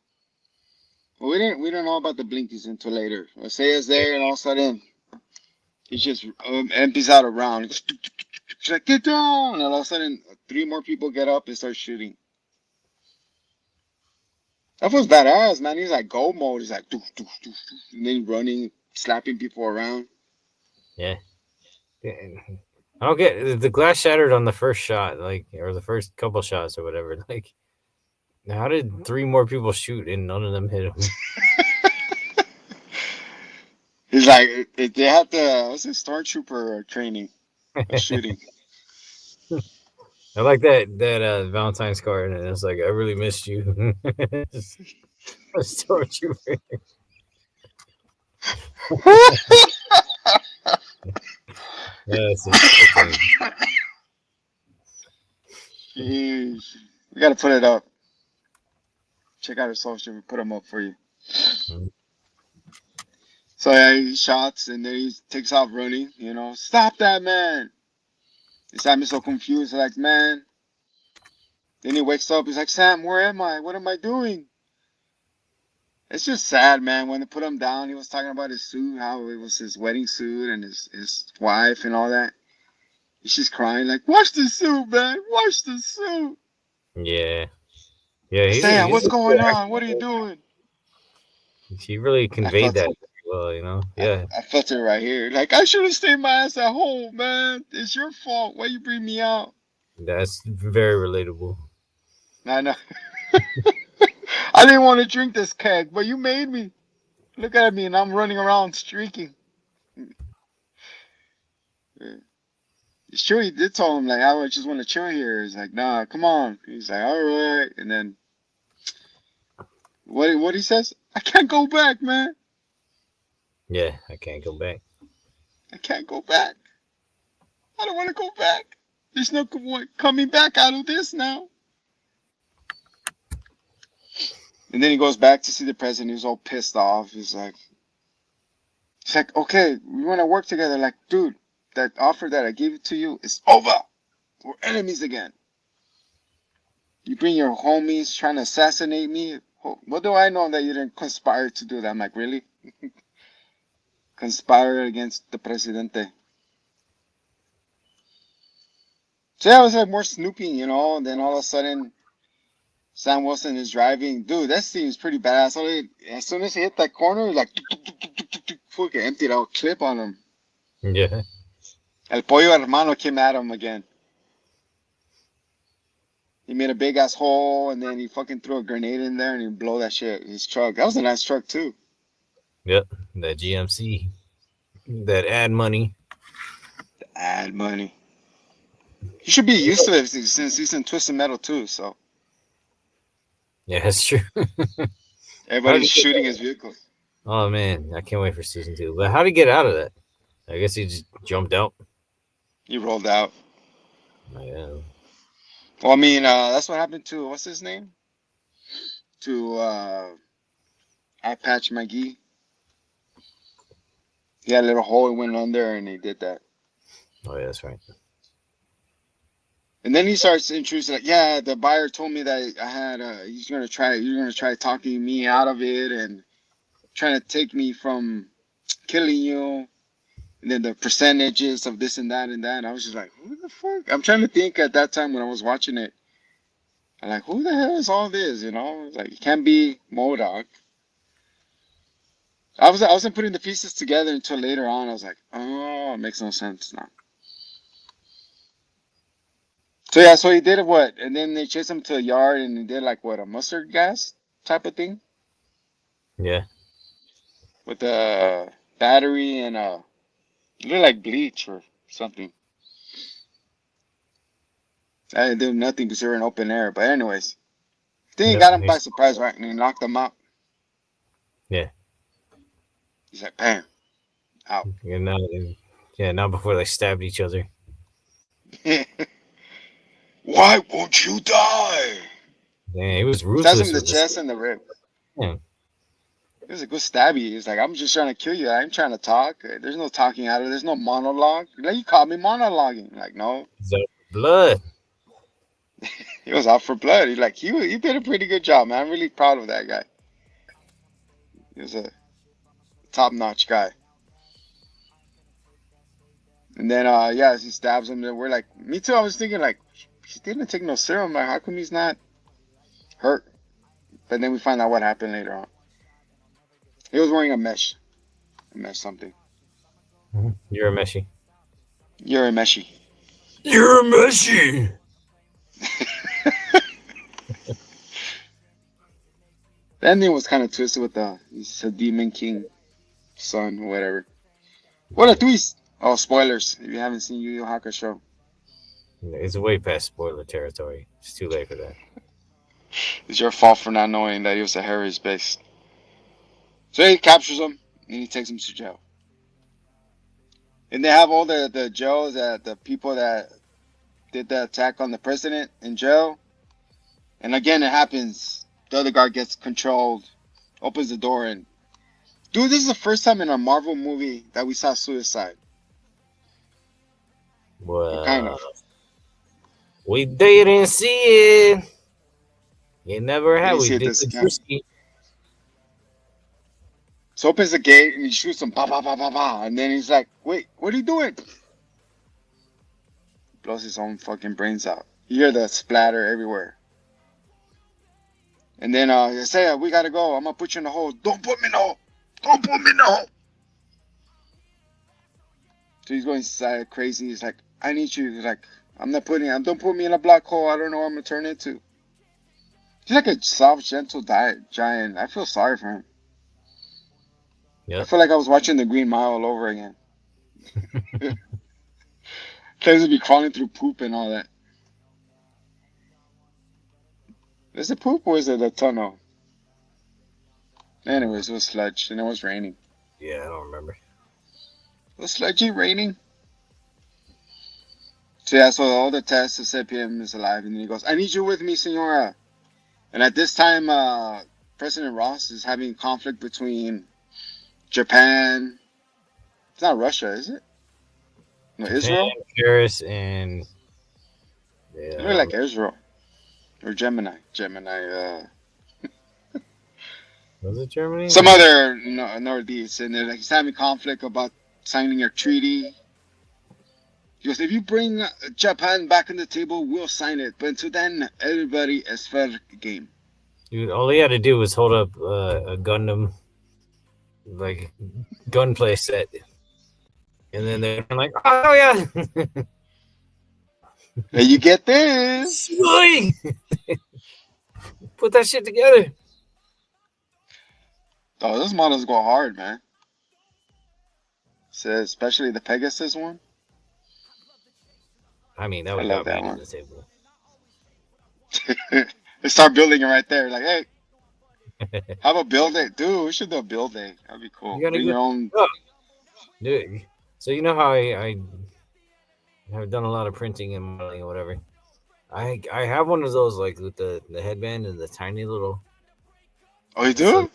Well, we don't know about the blinkies until later. Isaiah's there, and all of a sudden he just empties out a round. He goes, she's like, get down! And all of a sudden, three more people get up and start shooting. That was badass, man. He's like go mode. He's like, doof, doof, doof, doof, and then running, slapping people around. Yeah. I don't get the glass shattered on the first shot, like, or the first couple shots or whatever. Like, how did three more people shoot and none of them hit him? He's like, they had the what's it, stormtrooper training, shooting. I like that Valentine's card, and it's like, I really missed you. Stormtrooper. That's interesting. Jeez. We gotta put it up. Check out our social. We put them up for you. Mhm. So yeah, he shots and then he takes off running. Stop that man. Sam is so confused, like man. Then he wakes up. He's like, Sam, where am I? What am I doing? It's just sad, man. When they put him down, he was talking about his suit, how it was his wedding suit and his wife and all that. She's crying like, wash the suit, man. Wash the suit. Yeah, yeah. Sam, He's what's a good going on? What are you actor. doing? He really I conveyed felt that it. well, I, Yeah, I felt it right here. Like, I should have stayed my ass at home, man. It's your fault. Why you bring me out? that's very relatable. I know. I didn't want to drink this keg, but you made me. Look at me, and I'm running around streaking. Yeah. It's true. He did tell him like, I would just want to chill here. He's like, nah, come on. He's like, all right. And then what he says? I can't go back, man. Yeah, I can't go back. I can't go back. I don't want to go back. There's no coming back out of this now. And then he goes back to see the president. He's all pissed off. He's like, okay, we want to work together. Like, dude, that offer that I gave it to you is over. We're enemies again. You bring your homies trying to assassinate me. What do I know that you didn't conspire to do that? I'm like, really? Conspire against the presidente. So yeah, it was like more snooping, you know. And then all of a sudden, Sam Wilson is driving. Dude, that seems pretty badass. As soon as he hit that corner, like, fucking emptied out clip on him. Yeah. El Pollo Hermano came at him again. He made a big ass hole, and then he fucking threw a grenade in there, and he blew that shit. His truck. That was a nice truck too. Yep. That GMC. That ad money. Ad money. He should be used to it since he's in Twisted Metal too. So Yeah, that's true. everybody's shooting his vehicle. Oh man, I can't wait for season 2. But how did he get out of that? I guess he just jumped out. He rolled out. Yeah. Well, I mean, that's what happened to what's his name? To Eye Patch McGee. He had a little hole, he went under, and he did that. Oh yeah, that's right. And then he starts introducing, like, yeah, the buyer told me that I had, you're gonna try talking me out of it and trying to take me from killing you. And then the percentages of this and that and that. And I was just like, who the fuck? I'm trying to think at that time when I was watching it. I'm like, who the hell is all this? You know, like, it can't be MODOK. I wasn't putting the pieces together until later on. I was like, oh, it makes no sense now. So yeah, so he did what? And then they chased him to a yard and he did like what, a mustard gas type of thing? Yeah. With a battery and a, it looked like bleach or something. I didn't do nothing because they were in open air. But anyways, I think he got him by surprise, right? And he knocked him out. Yeah. He's like, bam, out. Now before they stabbed each other. Why won't you die? Yeah, he was ruthless. Stabs him in the chest and the rib. Yeah. It was a good stabby. He's like, I'm just trying to kill you. I ain't trying to talk. There's no talking out of it. There's no monologue. Like, you caught me monologuing. Like, no. Blood. He was out for blood. He's like, he did a pretty good job, man. I'm really proud of that guy. He was a top-notch guy. And then, yeah, he stabs him. And we're like, me too. I was thinking, like, he didn't take no serum. Like, how come he's not hurt? But then we find out what happened later on. He was wearing a mesh something. You're a meshy. You're a meshy. You're a meshy. The ending was kind of twisted with he's a Demon King son or whatever. What a twist! Oh, spoilers if you haven't seen Yu Yu Hakusho. It's way past spoiler territory. It's too late for that. It's your fault for not knowing that he was a Harry's base. So he captures him and he takes him to jail. And they have all the jails that the people that did the attack on the president in jail. And again, it happens. The other guard gets controlled, opens the door, and dude, this is the first time in a Marvel movie that we saw suicide. Well, kind of. We didn't see it. It never had. We did the So opens the gate and he shoots him, bah, bah, bah, bah, bah. And then he's like, wait, what are you doing? Blows his own fucking brains out. You hear the splatter everywhere. And then they say, we gotta go. I'm gonna put you in the hole. Don't put me in the hole. Don't put me in the hole. So he's going crazy. He's like, I need you. He's like, don't put me in a black hole. I don't know what I'm gonna turn into. He's like a soft, gentle giant. I feel sorry for him. Yep. I feel like I was watching The Green Mile all over again. Claims to be crawling through poop and all that. Is it poop or is it a tunnel? Anyways, it was sludge and it was raining. Yeah, I don't remember. It was sludgy raining. So yeah, so all the tests have said PM is alive, and then he goes, "I need you with me, Senora." And at this time, President Ross is having conflict between Japan. It's not Russia, is it? No, Japan, Israel. Paris, and It looked yeah, like Israel or Gemini. Gemini. was it Germany? Some other northeast, and they're like he's having conflict about signing a treaty. He goes, if you bring Japan back on the table, we'll sign it. But until then, everybody is fair game. Dude, all he had to do was hold up a Gundam, like gunplay set, and then they're like, "Oh yeah, Hey, you get this? Sweet! Put that shit together." Oh, those models go hard, man. So especially the Pegasus one. I mean, that I would love got me that to one. the table. They start building it right there. Like, hey, how about build it? Dude, we should do a build day. That'd be cool. You gotta Bring go, your own. oh, dude. So you know how I have done a lot of printing and modeling or whatever. I have one of those like with the headband and the tiny little, Oh, you so do?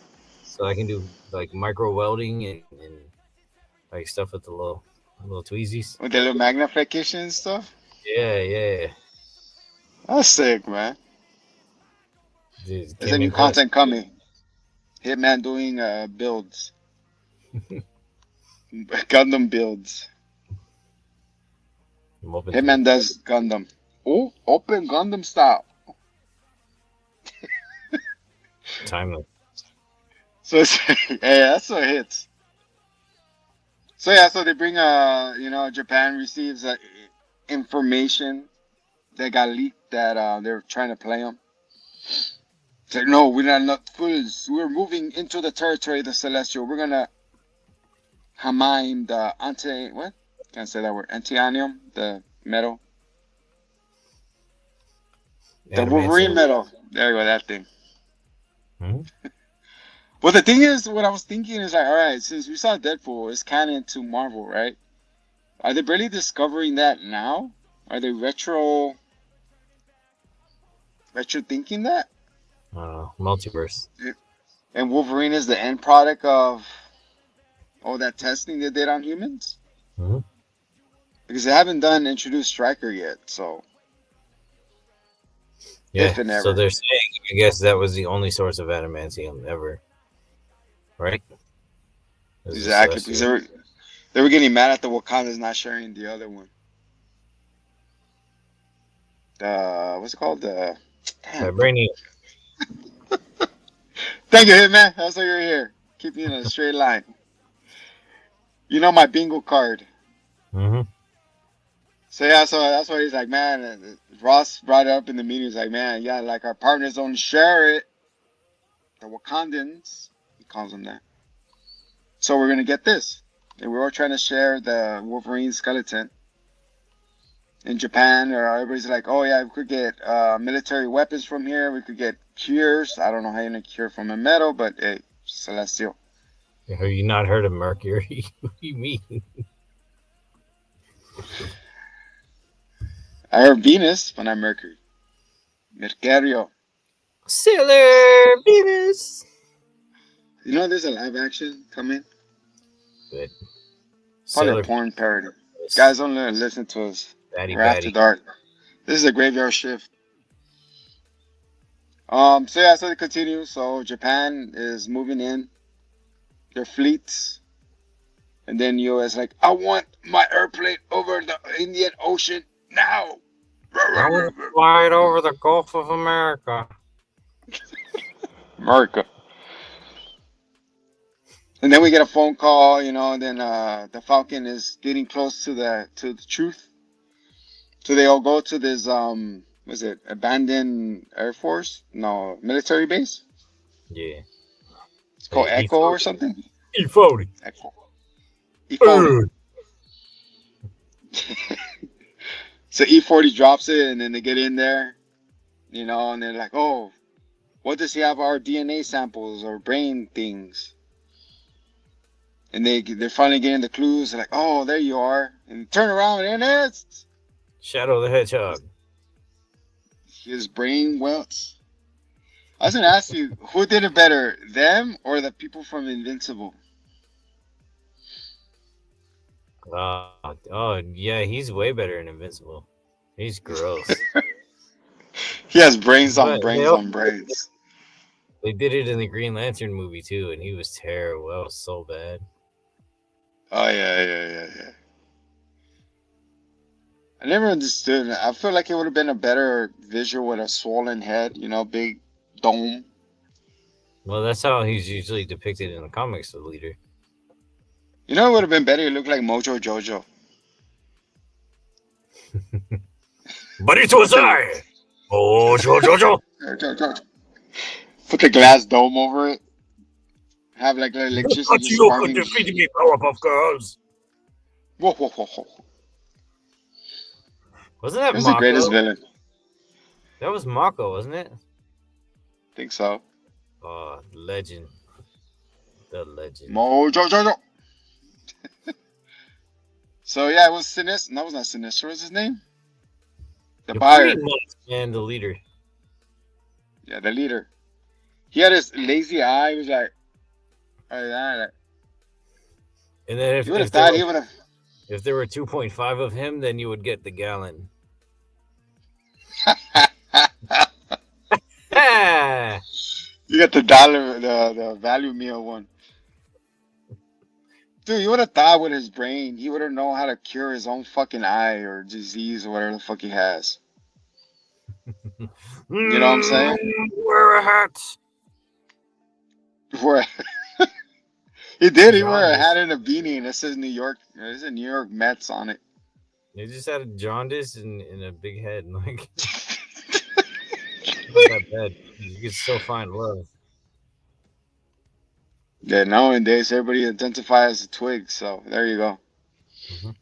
so I can do like micro welding and like stuff with the little tweezies. With the little magnification and stuff? Yeah, yeah. That's sick, man. Dude, There's a came new in clutch. content coming. Hitman doing builds. Gundam builds. I'm open to Hitman does Gundam. Oh, open Gundam style. time. So it's, hey, that's what hits. So yeah, so they bring Japan receives information that got leaked that they're trying to play them. It's like, no, we're not fools. We're moving into the territory of the Celestial. We're gonna mine the what? Can't say that word. Antionium, the metal. The Wolverine Adamantium. metal. There you go, that thing. Hmm? Well, the thing is, what I was thinking is like, all right, since we saw Deadpool, it's canon to Marvel, right? Are they barely discovering that now? Are they retro thinking that? Multiverse. And Wolverine is the end product of all that testing they did on humans? Hmm. Because they haven't introduced Stryker yet, so Yeah. if and So ever. they're saying, I guess that was the only source of adamantium ever, right? Is the Exactly, because Celestial. they were getting mad at the Wakandas not sharing the other one. What's it called? Damn. Vibranium. Thank you, Hitman. That's why you're here. Keep me in a straight line. You know my bingo card. Mm-hmm. So yeah, so that's why he's like, man. Ross brought it up in the meeting. He's like, man, yeah, like our partners don't share it. The Wakandans, he calls them that. So we're gonna get this, and we're all trying to share the Wolverine skeleton. In Japan, or everybody's like, oh yeah, we could get military weapons from here. We could get cures. I don't know how you're gonna cure from a metal, but hey, celestial. Have you not heard of Mercury? What do you mean? I heard Venus, but not Mercury. Mercurio. Sailor Venus. You know, there's a live action coming. Good. Probably a Sailor porn parody. Venus. Guys, don't listen to us. Batty We're after Batty. dark. This is a graveyard shift. So yeah, so they continue. So Japan is moving in their fleets, and then US like, I want my airplane over the Indian Ocean now. I want to fly it over the Gulf of America. America. And then we get a phone call, and then the Falcon is getting close to the truth. So they all go to this was it abandoned Air Force? No, military base. Yeah. It's called Hey, Echo or something. E40. Echo. E40. So E40 drops it, and then they get in there, and they're like, oh, what does he have our DNA samples or brain things? And they're finally getting the clues. They're like, oh, there you are. And turn around, and it's Shadow the Hedgehog. His brain welts. I was gonna ask you, who did it better, them or the people from Invincible? Oh, yeah, he's way better than Invincible. He's gross. He has brains on But brains on brains. they did it in the Green Lantern movie too, and he was terrible. That was so bad. Oh yeah. I never understood. I feel like it would have been a better visual with a swollen head, big dome. Well, that's how he's usually depicted in the comics, the leader. It would have been better. It looked like Mojo Jojo. But it was I! Oh, Jojo! Put the glass dome over it. Have like the electricity just You could sparking. defeat me, Powerpuff Girls! Whoa. Wasn't that That's the greatest Mako? villain. That was Mako, wasn't it? Think so. Oh, legend. The legend. Mojo Jojo. So yeah, it was Sinister. No, it was not Sinister. What's his name? The You're buyer. pretty much, man, the leader. Yeah, the leader. He had his lazy eye. He was like that. And then You would have thought he would have. if there were 2.5 of him, then you would get the gallon. Ah! You got the dollar, the value meal one. Dude, you would have thought with his brain, he would have known how to cure his own fucking eye or disease or whatever the fuck he has. You know what I'm saying? Wear a hat. Where he did. He wore a Jaundice. hat and a beanie, and it says New York. It says New York Mets on it. They just had a jaundice and a big head. Like, not that bad. You could still find love. Yeah, nowadays everybody identifies as a twig. So there you go. Mhm.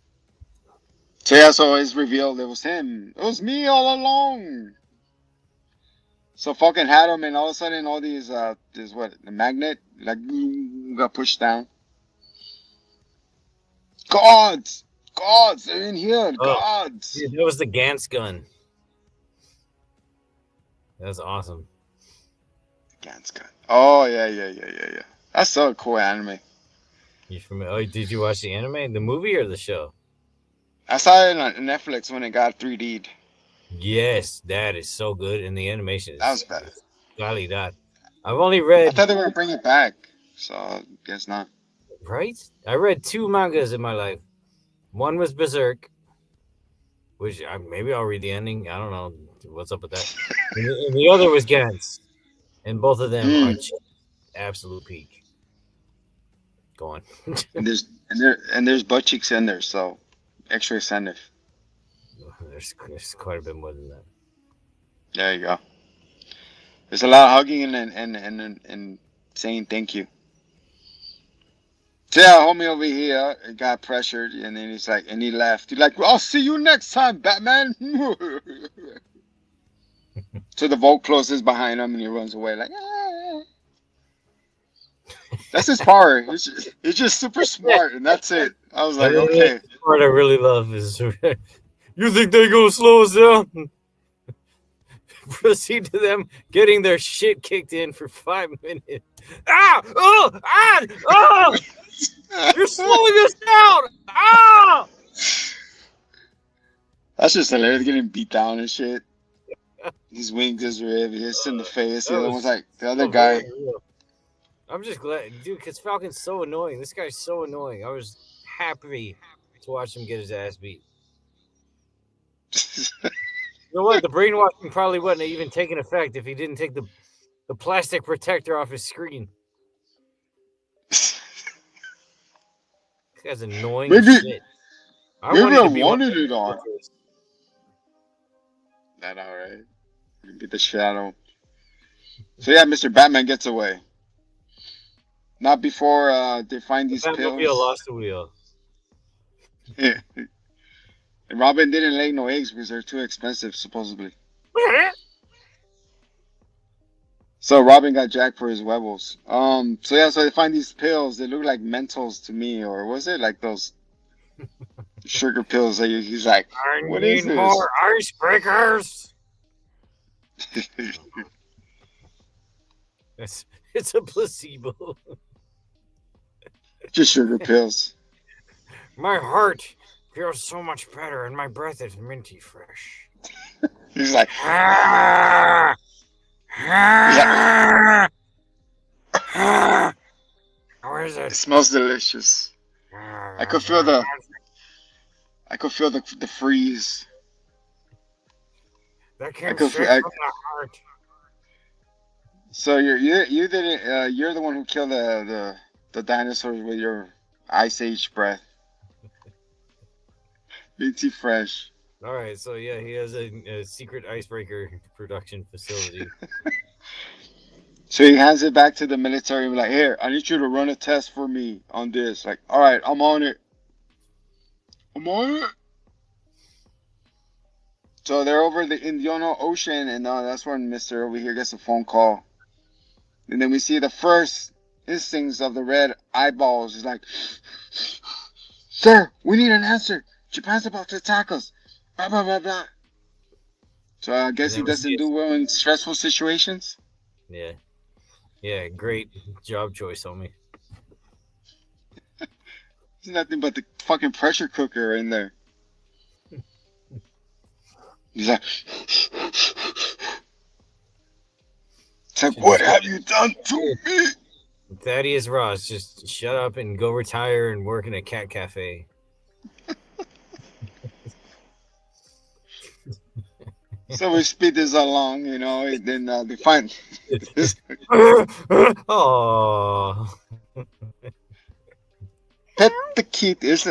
So yeah, so it's revealed it was him. It was me all along. So Falcon had him, and all of a sudden, all these the magnet like got pushed down. Gods, they're in here. Oh, Gods. Dude, that was the Gantz gun. That's awesome. Gantz gun. Oh yeah. That's so cool anime. You familiar? Oh, did you watch the anime, the movie, or the show? I saw it on Netflix when it got 3D'd. Yes, that is so good, and the animation is That was better. calidad. I've only I read thought they were gonna bring it back, so I guess not. right. I read 2 mangas in my life. One was Berserk, which maybe I'll read the ending. I don't know what's up with that. And the other was Gantz, and both of them are just absolute peak. Go on. And there's butt cheeks in there, so extra incentive. There's quite a bit more than that. There you go. There's a lot of hugging and saying thank you. So yeah, homie over here got pressured, and then he's like, and he left. He's like, "I'll see you next time, Batman." So the vault closes behind him, and he runs away like, ah. That's his power. He's just super smart, and that's it. I was like, okay. The part I really love is, you think they're gonna slow us down? Proceed to them getting their shit kicked in for 5 minutes. Ah! Oh! Ah! Oh! You're slowing us down! Ah! That's just hilarious, getting beat down and shit. His wings is rib, hits in the face. The other one's like the other guy. I'm just glad, dude, because Falcon's so annoying. This guy's so annoying. I was happy to watch him get his ass beat. You know what? The brainwashing probably wouldn't have even taken effect if he didn't take the plastic protector off his screen. This guy's annoying as shit. Maybe I wanted it on. I know, right? Beat the shit out of him. So yeah, Mr. Batman gets away. Not before they find these pills. Lost the wheel. Yeah. And Robin didn't lay no eggs because they're too expensive, supposedly. So Robin got jacked for his huevos. So they find these pills. They look like Mentals to me, or was it like those sugar pills. Like, he's like, I what is need this? more icebreakers. It's a placebo. Just sugar pills. My heart feels so much better, and my breath is minty fresh. He's like, Ah! he's like, Ah! Ah! How is it it? smells delicious. I could feel the freeze. That I came could straight I, from the heart. so you didn't you're the one who killed the dinosaurs with your ice age breath. BT fresh. All right, so yeah, he has a secret icebreaker production facility. So he hands it back to the military and be like, here, I need you to run a test for me on this. Like, all right, I'm on it. I'm on it. So they're over the Indian Ocean, and that's when Mister over here gets a phone call. And then we see the first instincts of the red eyeballs. He's like, sir, we need an answer. Japan's about to attack us. Blah, blah, blah, blah. So I And guess he then we see doesn't do well in stressful situations. yeah, yeah, great job choice, homie. There's nothing but the fucking pressure cooker in there. He's like, it's like, what have you done to me? Thaddeus Ross, just shut up and go retire and work in a cat cafe. So we speed this along, and then they find this Oh, pet the kitty. It's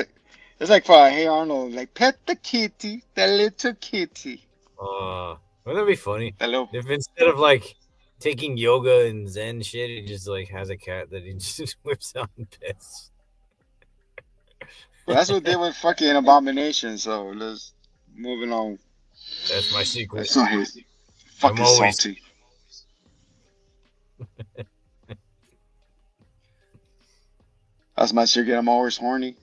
like for Hey Arnold, like pet the kitty, the little kitty. wouldn't that be funny The little, if instead of like taking yoga and Zen shit, he just like has a cat that he just whips out and pets. but that's what they were fucking abomination. So let's moving on. That's my secret. That's not his. I'm Fucking always salty. That's my secret. I'm always horny.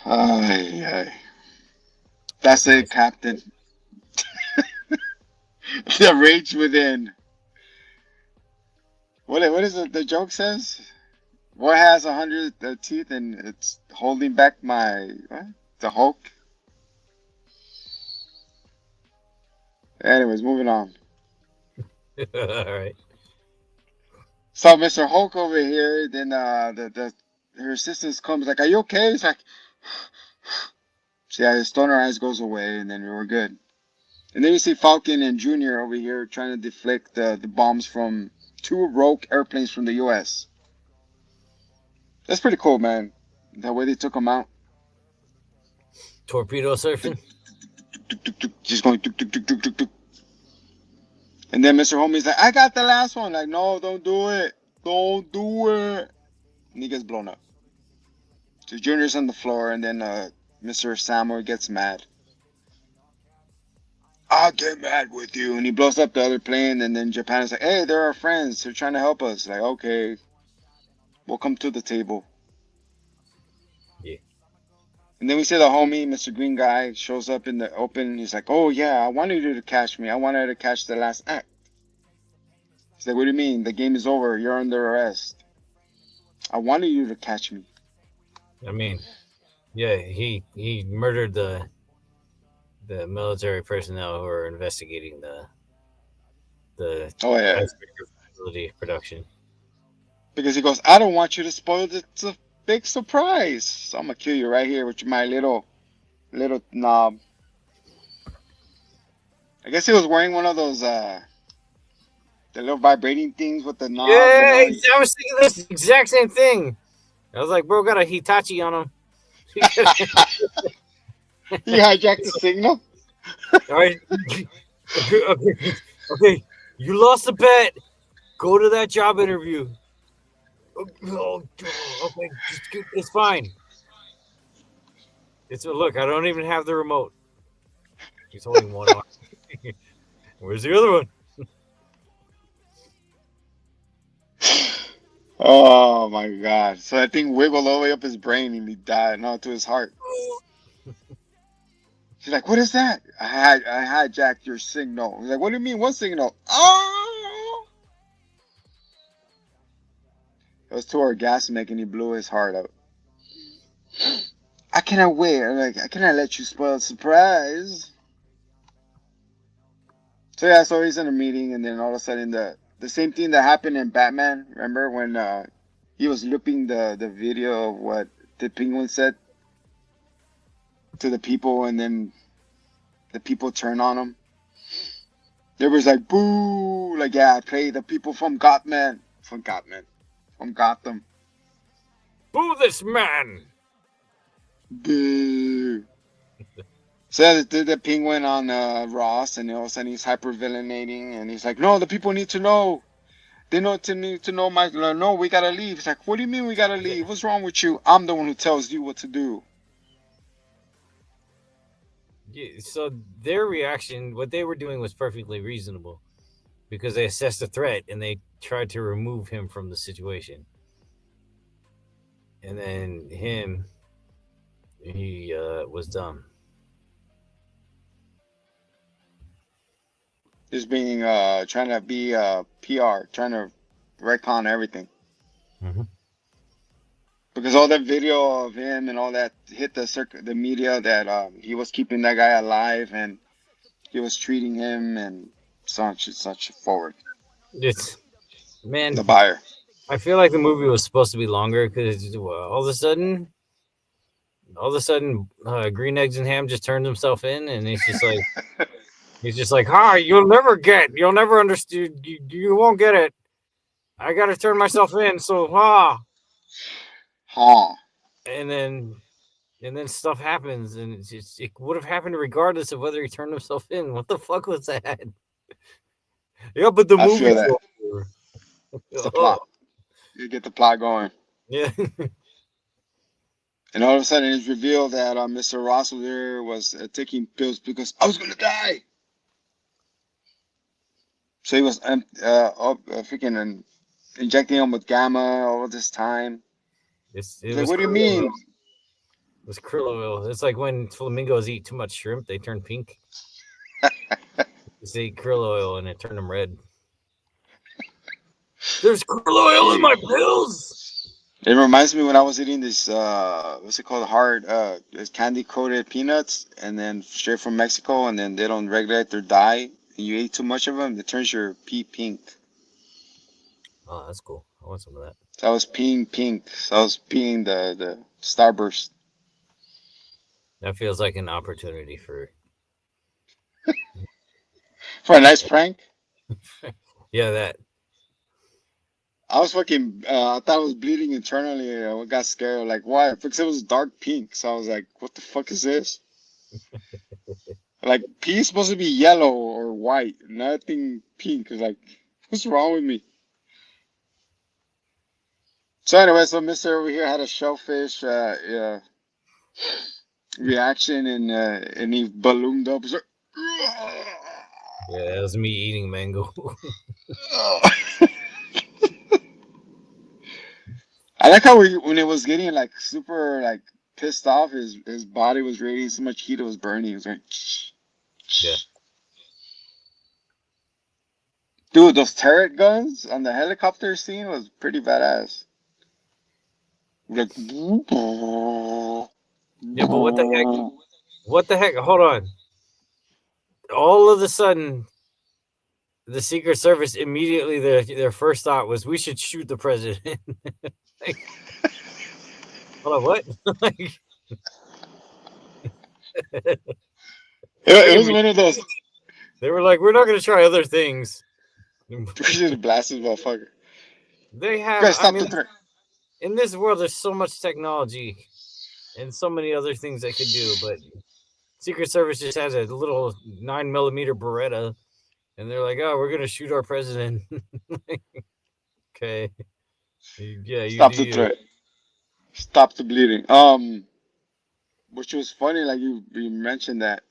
Ay, ay. That's it, Captain. The rage within. What is it? The joke says? What has 100 teeth and it's holding back my what? The Hulk. Anyways, moving on. all right. So Mr. Hulk over here, then the her assistant comes like, "Are you okay?" He's like, so yeah, his stoner eyes goes away, and then we were good. And then you see Falcon and Junior over here trying to deflect the bombs from two rogue airplanes from the U.S. That's pretty cool, man. That way they took them out. Torpedo surfing. Just going. And then Mr. Homie's like, I got the last one. Like, no, don't do it. Don't do it. And he gets blown up. So Junior's on the floor, and then Mr. Samuel gets mad. I'll get mad with you. And he blows up the other plane, and then Japan is like, hey, they're our friends. They're trying to help us. Like, okay, we'll come to the table. Yeah. And then we see the homie, Mr. Green Guy, shows up in the open. He's like, oh, yeah, I wanted you to catch me. I wanted to catch the last act. He's like, what do you mean? The game is over. You're under arrest. I wanted you to catch me. I mean, yeah, he murdered the military personnel who are investigating the Oh, yeah. icebreaker facility production. Because he goes, I don't want you to spoil it. It's a big surprise. So I'm going to kill you right here with my little knob. I guess he was wearing one of those, the little vibrating things with the knob. Yeah, I was thinking this exact same thing. I was like, bro, got a Hitachi on him. He hijacked the signal. All right. Okay. You lost the bet. Go to that job interview. Okay, it's fine. Look. I don't even have the remote. He's holding one on. Where's the other one? Oh my God. So that thing wiggled all the way up his brain and he died, no, to his heart. She's like, what is that? I hijacked your signal. He's like, what do you mean? What signal? Oh! It was too orgasmic and he blew his heart out. I cannot wait. I'm like, I cannot let you spoil the surprise. So yeah, so he's in a meeting and then all of a sudden the same thing that happened in Batman. Remember when he was looping the video of what the Penguin said to the people and then the people turn on him. There was like boo, like yeah, I play the people from Gotham. Boo this man! Boo. So the Penguin on Ross, and all of a sudden he's hyper villainating, and he's like, no, the people need to know. They need to know my no, we gotta leave. It's like, what do you mean we gotta Yeah. leave? What's wrong with you? I'm the one who tells you what to do. Yeah, so their reaction, what they were doing was perfectly reasonable because they assessed the threat and they tried to remove him from the situation. And then he was dumb. Just being trying to be PR, trying to retcon everything. Mm-hmm. Because all that video of him and all that hit the media that he was keeping that guy alive and he was treating him and such forward. It's man, The buyer. I feel like the movie was supposed to be longer because all of a sudden, Green Eggs and Ham just turned himself in, and he's just like, "Ha! You'll never understand. You won't get it. I got to turn myself in. So Huh. and then stuff happens, and it would have happened regardless of whether he turned himself in. What the fuck was that? Yeah, but the I feel movie's that. over. It's the Oh, plot. You get the plot going. yeah. And all of a sudden it's revealed that Mr. Ross was taking pills because I was going to die. So he was freaking injecting him with gamma all this time. It He's like, was what do you krill mean? oil. It was krill oil. It's like when flamingos eat too much shrimp, they turn pink. They eat krill oil and it turned them red. There's krill oil in my pills. It reminds me when I was eating this, what's it called? Hard, candy coated peanuts, and then straight from Mexico, and then they don't regulate their dye. And you eat too much of them, it turns your pee pink. Oh, that's cool. I want some of that. So I was peeing pink. So I was peeing the Starburst. That feels like an opportunity for For a nice prank. yeah, that. I was fucking, I thought I was bleeding internally. I got scared. Like, why? Because it was dark pink. So I was like, what the fuck is this? Like, pee is supposed to be yellow or white, nothing pink. It's like, what's wrong with me? So anyway, so Mister over here had a shellfish reaction and he ballooned up. He's like, Yeah, that was me eating mango. I like how when it was getting like super like pissed off, his body was radiating so much heat it was burning. It was like, Yeah. dude, those turret guns on the helicopter scene was pretty badass. Like, Yeah, but what the heck? What the heck? Hold on. All of a sudden, the Secret Service immediately their first thought was we should shoot the president. Like, hold on, what? Like, it was one of those. they were like, we're not going to try other things. We should blast this motherfucker. They You have, guys I stop the mean, threat. in this world, there's so much technology and so many other things they could do, but Secret Service just has a little 9mm Beretta, and they're like, "Oh, we're gonna shoot our president." Okay, yeah, you Stop do the you. threat. Stop the bleeding. Which was funny, like you mentioned that.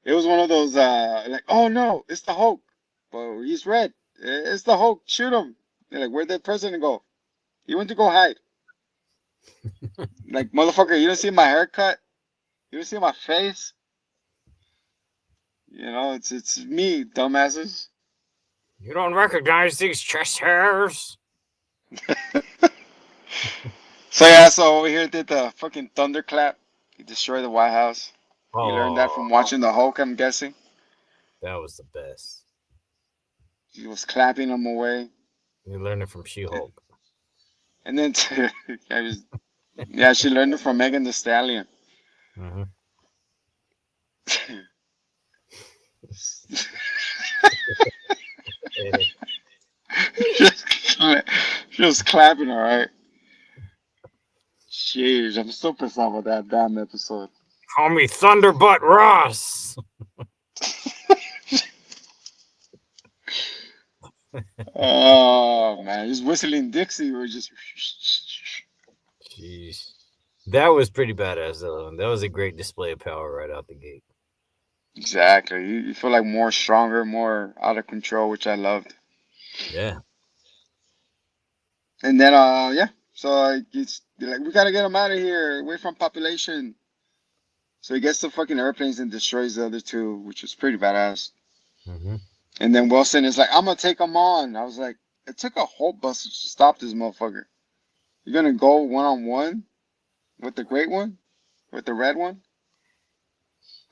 It was one of those like, oh no, it's the Hulk. But he's red. It's the Hulk. Shoot him. They're like, where'd the president go? He went to go hide. Like, motherfucker, you don't see my haircut? You don't see my face? You know, it's me, dumbasses. You don't recognize these chest hairs? So yeah, so over here did the fucking thunderclap. He destroyed the White House. He learned that from Oh, watching the Hulk, I'm guessing. that was the best. He was clapping them away. You learned it from She-Hulk. And then, yeah, she learned it from Megan the Stallion. Mm-hmm. She was clapping, all right. Jeez, I'm still pissed off with that damn episode. Call me Thunderbutt Ross. Oh man, just whistling Dixie or just. Jeez. That was pretty badass, though. That was a great display of power right out the gate. Exactly. You feel like more stronger, more out of control, which I loved. Yeah. And then, yeah. So it's like we gotta get him out of here, away from population. So he gets the fucking airplanes and destroys the other two, which was pretty badass. Mm-hmm. And then Wilson is like, "I'm gonna take him on." I was like, it took a whole bus to stop this motherfucker. You're gonna go 1-on-1 with the great one, with the red one.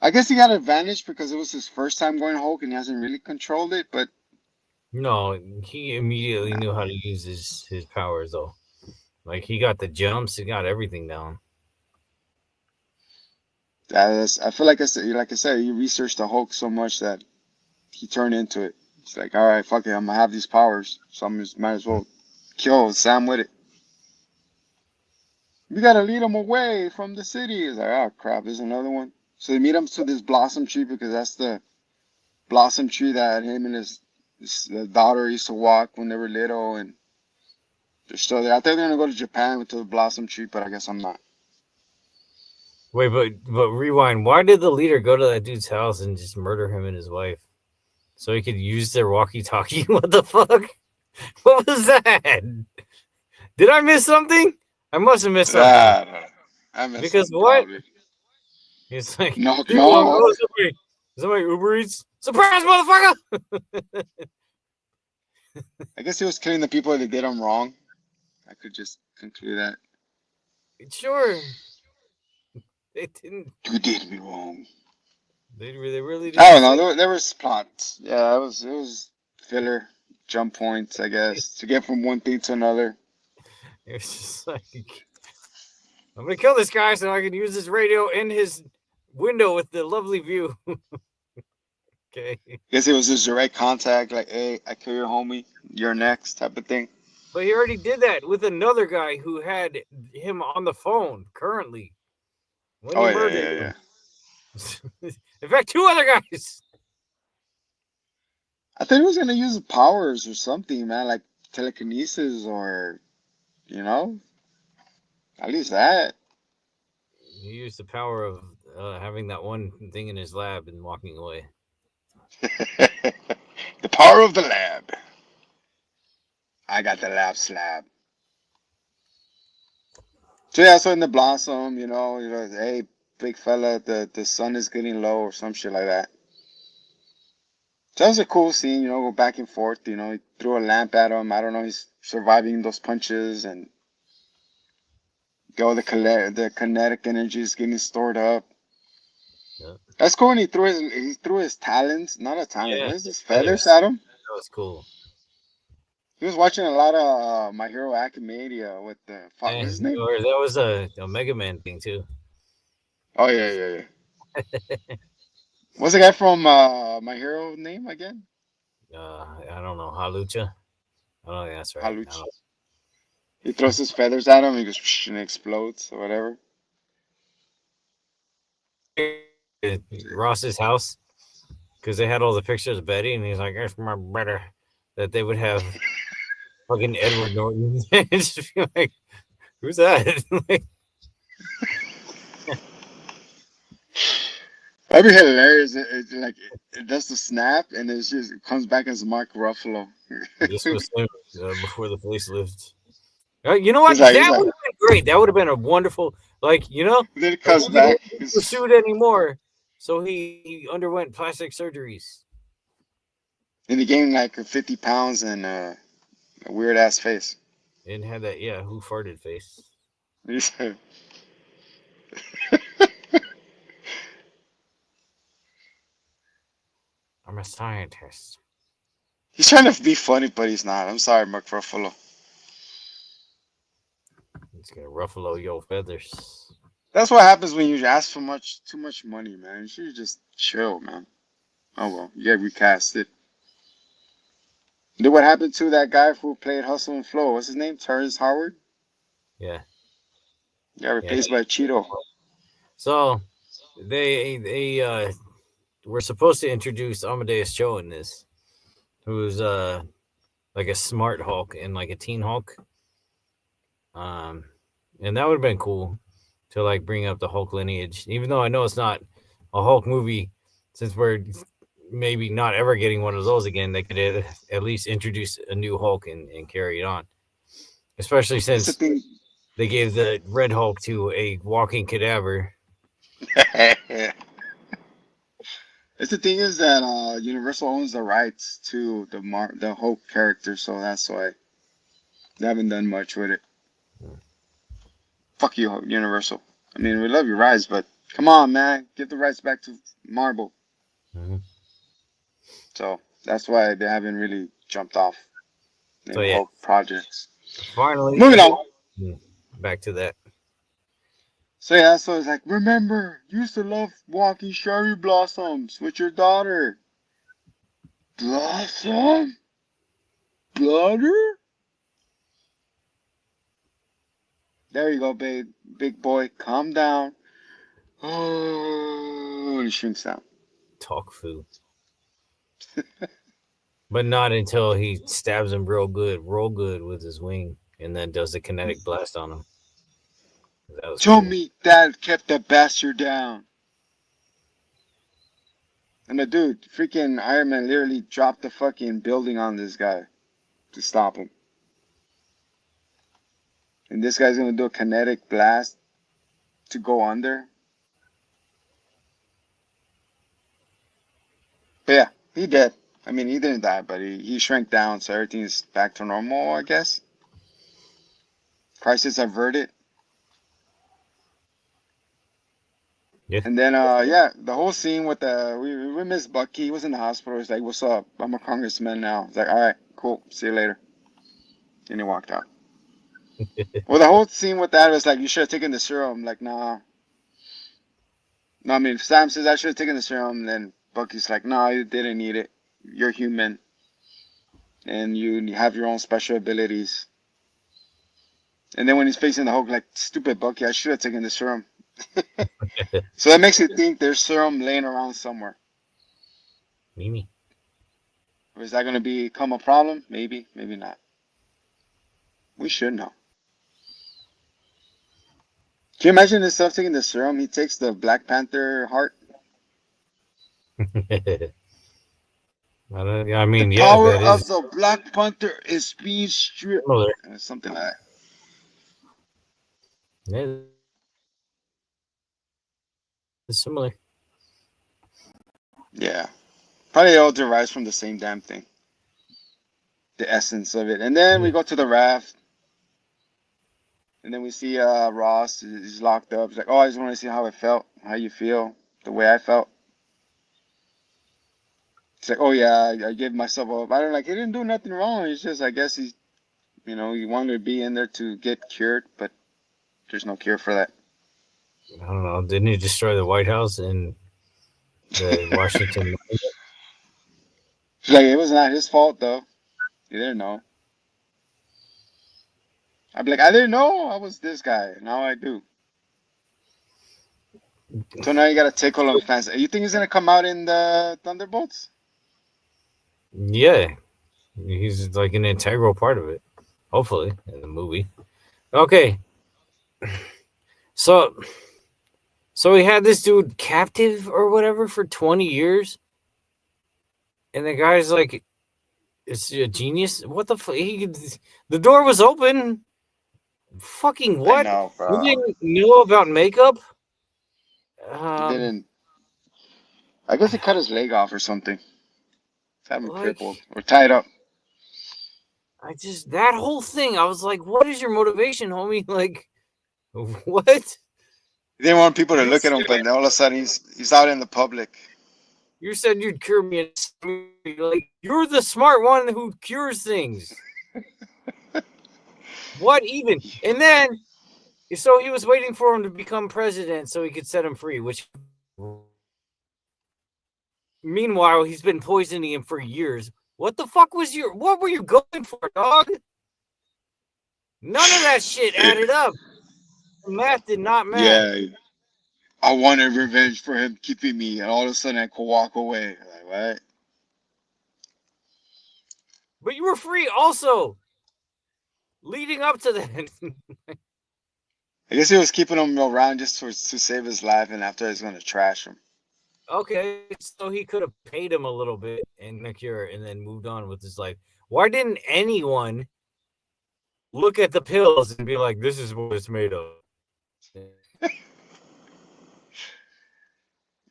I guess he got an advantage because it was his first time going Hulk and he hasn't really controlled it. But No, he immediately knew how to use his powers, though. Like, he got the jumps, he got everything down. I feel like like I said, he researched the Hulk so much that he turned into it. He's like, all right, fuck it, I'm gonna have these powers, so might as well kill Sam with it. We gotta lead him away from the city. He's like, oh crap, there's another one. So they meet him to this blossom tree because that's the blossom tree that him and his daughter used to walk when they were little, and they're still there. I think they're gonna go to Japan with the blossom tree, but I guess I'm not. Wait, but rewind. Why did the leader go to that dude's house and just murder him and his wife? So he could use their walkie-talkie? What the fuck? What was that? Did I miss something? I must have missed something. I missed Because something, what? probably. It's like, No, people no. oh, somebody Uber Eats. Surprise, motherfucker! I guess he was killing the people that did him wrong. I could just conclude that. Sure. They didn't. You did me wrong. They really didn't. I don't know. There was plots. Yeah, it was filler jump points, I guess, to get from one thing to another. It's just like, I'm gonna kill this guy so I can use his radio in his window with the lovely view. Okay. Guess it was just direct contact, like, hey, I kill your homie, you're next, type of thing. But he already did that with another guy who had him on the phone currently. When he murdered him. In fact, two other guys. I thought he was gonna use powers or something, man, like telekinesis or, you know, at least that. He used the power of having that one thing in his lab and walking away. The power of the lab. I got the lab slab. So yeah, so in the blossom, hey, big fella, the sun is getting low or some shit like that. So that was a cool scene, go back and forth. He threw a lamp at him. I don't know, he's surviving those punches and the kinetic energy is getting stored up. Yeah. That's cool when he threw his talons, not a talent, what is this, feathers feathers at him? That was cool. He was watching a lot of My Hero Academia with the what's his name? Or that was a Mega Man thing too. Oh yeah. What's the guy from My Hero name again? I don't know, Halucha. I don't think that's right. Halucha. He throws his feathers at him, he goes and it explodes or whatever. Ross's house, because they had all the pictures of Betty, and he's like, "That's my better." That they would have fucking Edward Norton. Just be like, who's that? That'd be hilarious. It does the snap and it comes back as Mark Ruffalo. This was him before the facelift. You know what? He's That would like, have been great. That would have been a wonderful, then it like comes he didn't back. need the suit anymore, so he underwent plastic surgeries And he gained like 50 pounds and a weird ass face. and had that who farted face. He's, I'm a scientist. he's trying to be funny, but he's not. I'm sorry, Mark Ruffalo. It's gonna ruffle all your feathers. That's what happens when you ask for too much money, man. You should just chill, man. Oh well, you get recast it. Look what happened to that guy who played Hustle and Flow. What's his name? Terrence Howard. Yeah, Yeah, yeah. replaced by Cheeto. So they were supposed to introduce Amadeus Cho in this, who's like a smart Hulk and like a teen Hulk. Um, and that would have been cool to like bring up the Hulk lineage, even though I know it's not a Hulk movie. Since we're maybe not ever getting one of those again, they could at least introduce a new Hulk and carry it on. Especially That's the since thing. they gave the Red Hulk to a walking cadaver. It's the thing is that Universal owns the rights to the Hulk character, so that's why they haven't done much with it. Fuck you, Universal. I mean, we love your rights, but come on, man, give the rights back to Marvel. Mm-hmm. So that's why they haven't really jumped off So new yeah, Hulk projects. finally, Moving on. back to that. So yeah, so it's like, remember, you used to love walking cherry blossoms with your daughter. Blossom? Daughter? There you go, babe. Big boy, calm down. Oh, and he shrinks down. Talk food. But not until he stabs him real good with his wing, and then does the kinetic blast on him. That was Tell cool. me Dad kept that bastard down. And the dude, freaking Iron Man literally dropped the fucking building on this guy to stop him. And this guy's gonna do a kinetic blast to go under. But yeah, he did. I mean, he didn't die, but he shrank down, so everything's back to normal, I guess. Crisis averted. Yeah. And then, yeah, the whole scene with we miss Bucky. He was in the hospital. He's like, "What's up? I'm a congressman now." He's like, "All right, cool. See you later." And he walked out. Well, the whole scene with that was like, "You should have taken the serum." Like, nah. No, I mean, Sam says I should have taken the serum. Then Bucky's like, "No, you didn't need it. You're human, and you have your own special abilities." And then when he's facing the Hulk, like, "Stupid Bucky, I should have taken the serum." So that makes you think there's serum laying around somewhere. Mimi. Or is that going to become a problem? Maybe, maybe not. We should know. Can you imagine himself taking the serum? He takes the Black Panther heart. I The mean, yeah, power that of is the Black Panther is being stripped. similar. Something like that. Yeah, it's similar. Yeah. Probably all derives from the same damn thing. The essence of it. And then we Yeah. go to the raft. And then we see Ross is locked up. He's like, "Oh, I just want to see how it felt. How you feel. The way I felt." It's like, "Oh yeah, I gave myself up." I don't like. He didn't do nothing wrong. It's just, I guess he wanted to be in there to get cured, but there's no cure for that. I don't know. Didn't he destroy the White House and the Washington? She's like, it was not his fault though. He didn't know. I'd be like, I didn't know I was this guy. Now I do. So now you gotta take all of fans. You think he's gonna come out in the Thunderbolts? Yeah, he's like an integral part of it. Hopefully, in the movie. Okay, so we had this dude captive or whatever for 20 years, and the guy's like, "It's a genius." What the fuck? The door was open. Fucking I what? know, You bro. didn't know about makeup? He Um, didn't. I guess he cut his leg off or something. Have him like crippled or tied up. I just that whole thing. I was like, what is your motivation, homie? Like, what? He didn't want people to You look at said, him, but all of a sudden he's out in the public. you said you'd cure me, and like you're the smart one who cures things. What even? And then so he was waiting for him to become president so he could set him free, which meanwhile he's been poisoning him for years. What the fuck was what were you going for, dog? None of that shit added up. The math did not match. Yeah, I wanted revenge for him keeping me, and all of a sudden I could walk away. Like what? But you were free also. Leading up to that. I guess he was keeping him around just to save his life, and after he's gonna trash him. Okay, so he could have paid him a little bit and a cure and then moved on with his life. Why didn't anyone look at the pills and be like, this is what it's made of?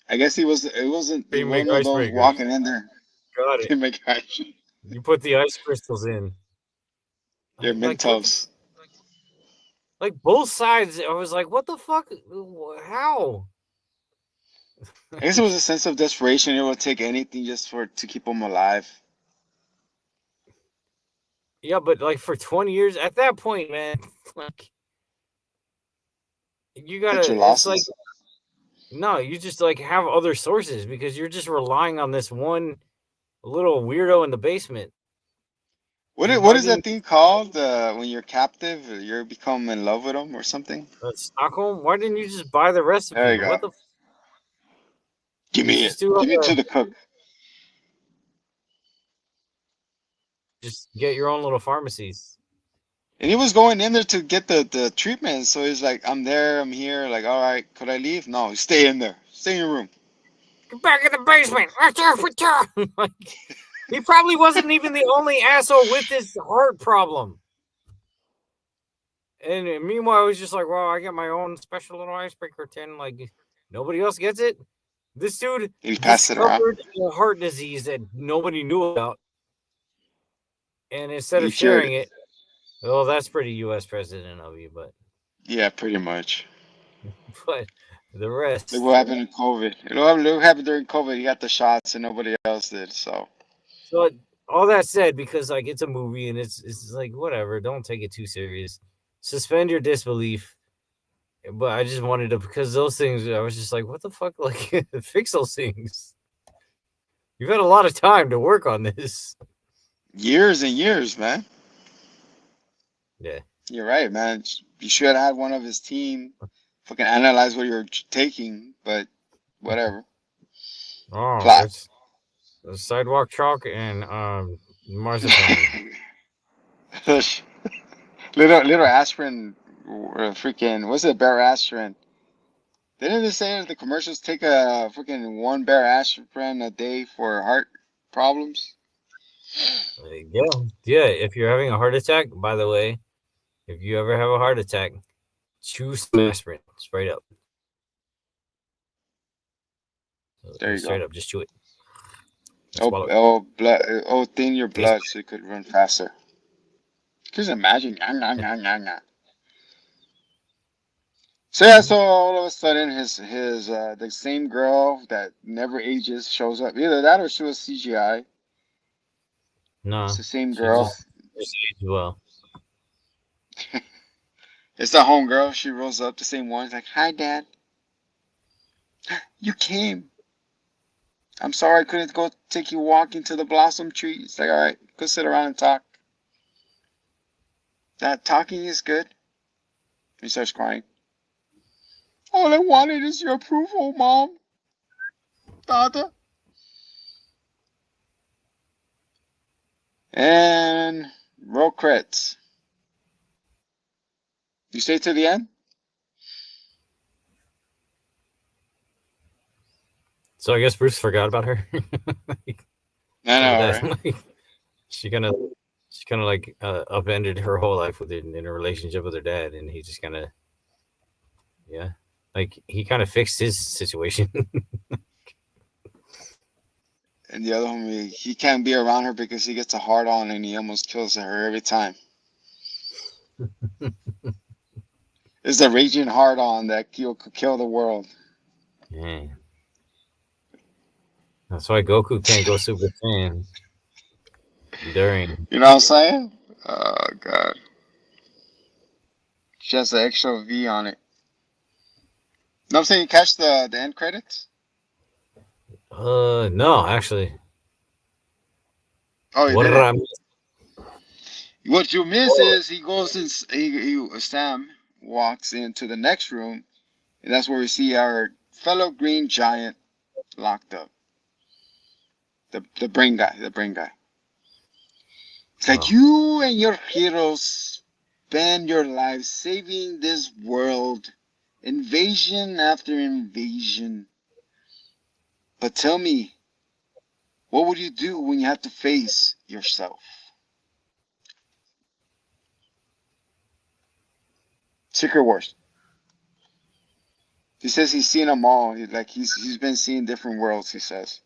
I guess he was. It wasn't They make one of those icebreakers. walking in there. Got it. They make action. You put the ice crystals in. They're Like what the, Mentos. like both sides. I was like, what the fuck? How? I guess it was a sense of desperation. It would take anything just to keep him alive. Yeah, but like for 20 years at that point, man, like you gotta, Cut your it's like, losses. no, you just like have other sources because you're just relying on this one little weirdo in the basement. What Why is that didn't thing called? When you're captive, you become in love with him or something. Stockholm? Why didn't you just buy the There recipe? you go. What the? Give me it. Just do Give me it to the cook. just get your own little pharmacies. And he was going in there to get the treatment. So he's like, I'm there, I'm here. Like, all right, could I leave? No, stay in there. Stay in your room. Get back in the basement. Like, he probably wasn't even the only asshole with this heart problem. And meanwhile, he's just like, well, I got my own special little icebreaker tin. Like, nobody else gets it. This dude And he passed it around. discovered a heart disease that nobody knew about. And instead And he of shared sharing it. it, well, that's pretty U.S. president of you, Yeah, pretty much. but the Look rest. what happened in COVID. Look what happened during COVID. He got the shots and nobody else did. So So all that said, because like it's a movie and it's like whatever, don't take it too serious. Suspend your disbelief. But I just wanted to because those things I was just like, what the fuck? Like fix those things. You've had a lot of time to work on this. years and years, man. Yeah. You're right, man. You should have had one of his team fucking analyze what you're taking, but whatever. Oh, Plot. it's sidewalk chalk and marzipan. little aspirin, freaking. What's it? Bare aspirin. Didn't they say that the commercials take a freaking one bare aspirin a day for heart problems? Yeah. If you're having a heart attack, by the way, if you ever have a heart attack, chew some aspirin straight up. There you Straight go. up, just chew it. Blood. Thin your Tastes blood so you could run faster. Just imagine. Nah, nah, nah, nah, nah. So yeah, so all of a sudden his the same girl that never ages shows up. Either that or she was CGI. It's no, the same she girl. just aged well. It's the home girl. She rolls up, the same one. It's like, hi, Dad. You came. I'm sorry I couldn't go take you walking to the blossom tree. It's like, all right, go sit around and talk. That talking is good. He starts crying. All I wanted is your approval, Mom. Dada. And roll crits. You stay to the end? So I guess Bruce forgot about her. I know, That's right? like, she gonna kind of like upended her whole life with it in a relationship with her dad, and he just kind of yeah, like he kind of fixed his situation. And the other homie, he can't be around her because he gets a hard on and he almost kills her every time. It's the raging hard on that could kill the world. Yeah. That's why Goku can't go Super Saiyan during. You know what I'm saying? Oh god. She has the extra V on it. You know what I'm saying? You catch the end credits? No, actually, Oh, you what did didn't. I miss? What you miss is he goes in. Sam walks into the next room, and that's where we see our fellow Green Giant locked up. The brain guy. The brain guy. It's like Oh, you and your heroes spend your lives saving this world, invasion after invasion. But tell me, what would you do when you have to face yourself? Secret Wars. He says he's seen them all. He's been seeing different worlds. He says,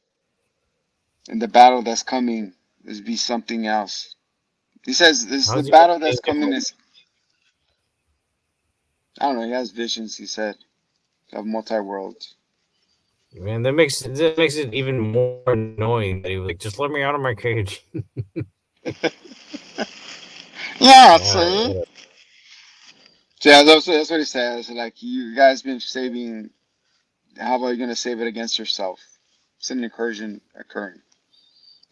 and the battle that's coming is be something else. He says this the how's he battle that's gonna coming is I don't know. He has visions. He said of multi worlds. Man, that makes it even more annoying that he was like, just let me out of my cage. Yeah, Yeah, see. So yeah, that's what he says. Like you guys been saving. How about you gonna save it against yourself? It's an incursion occurring.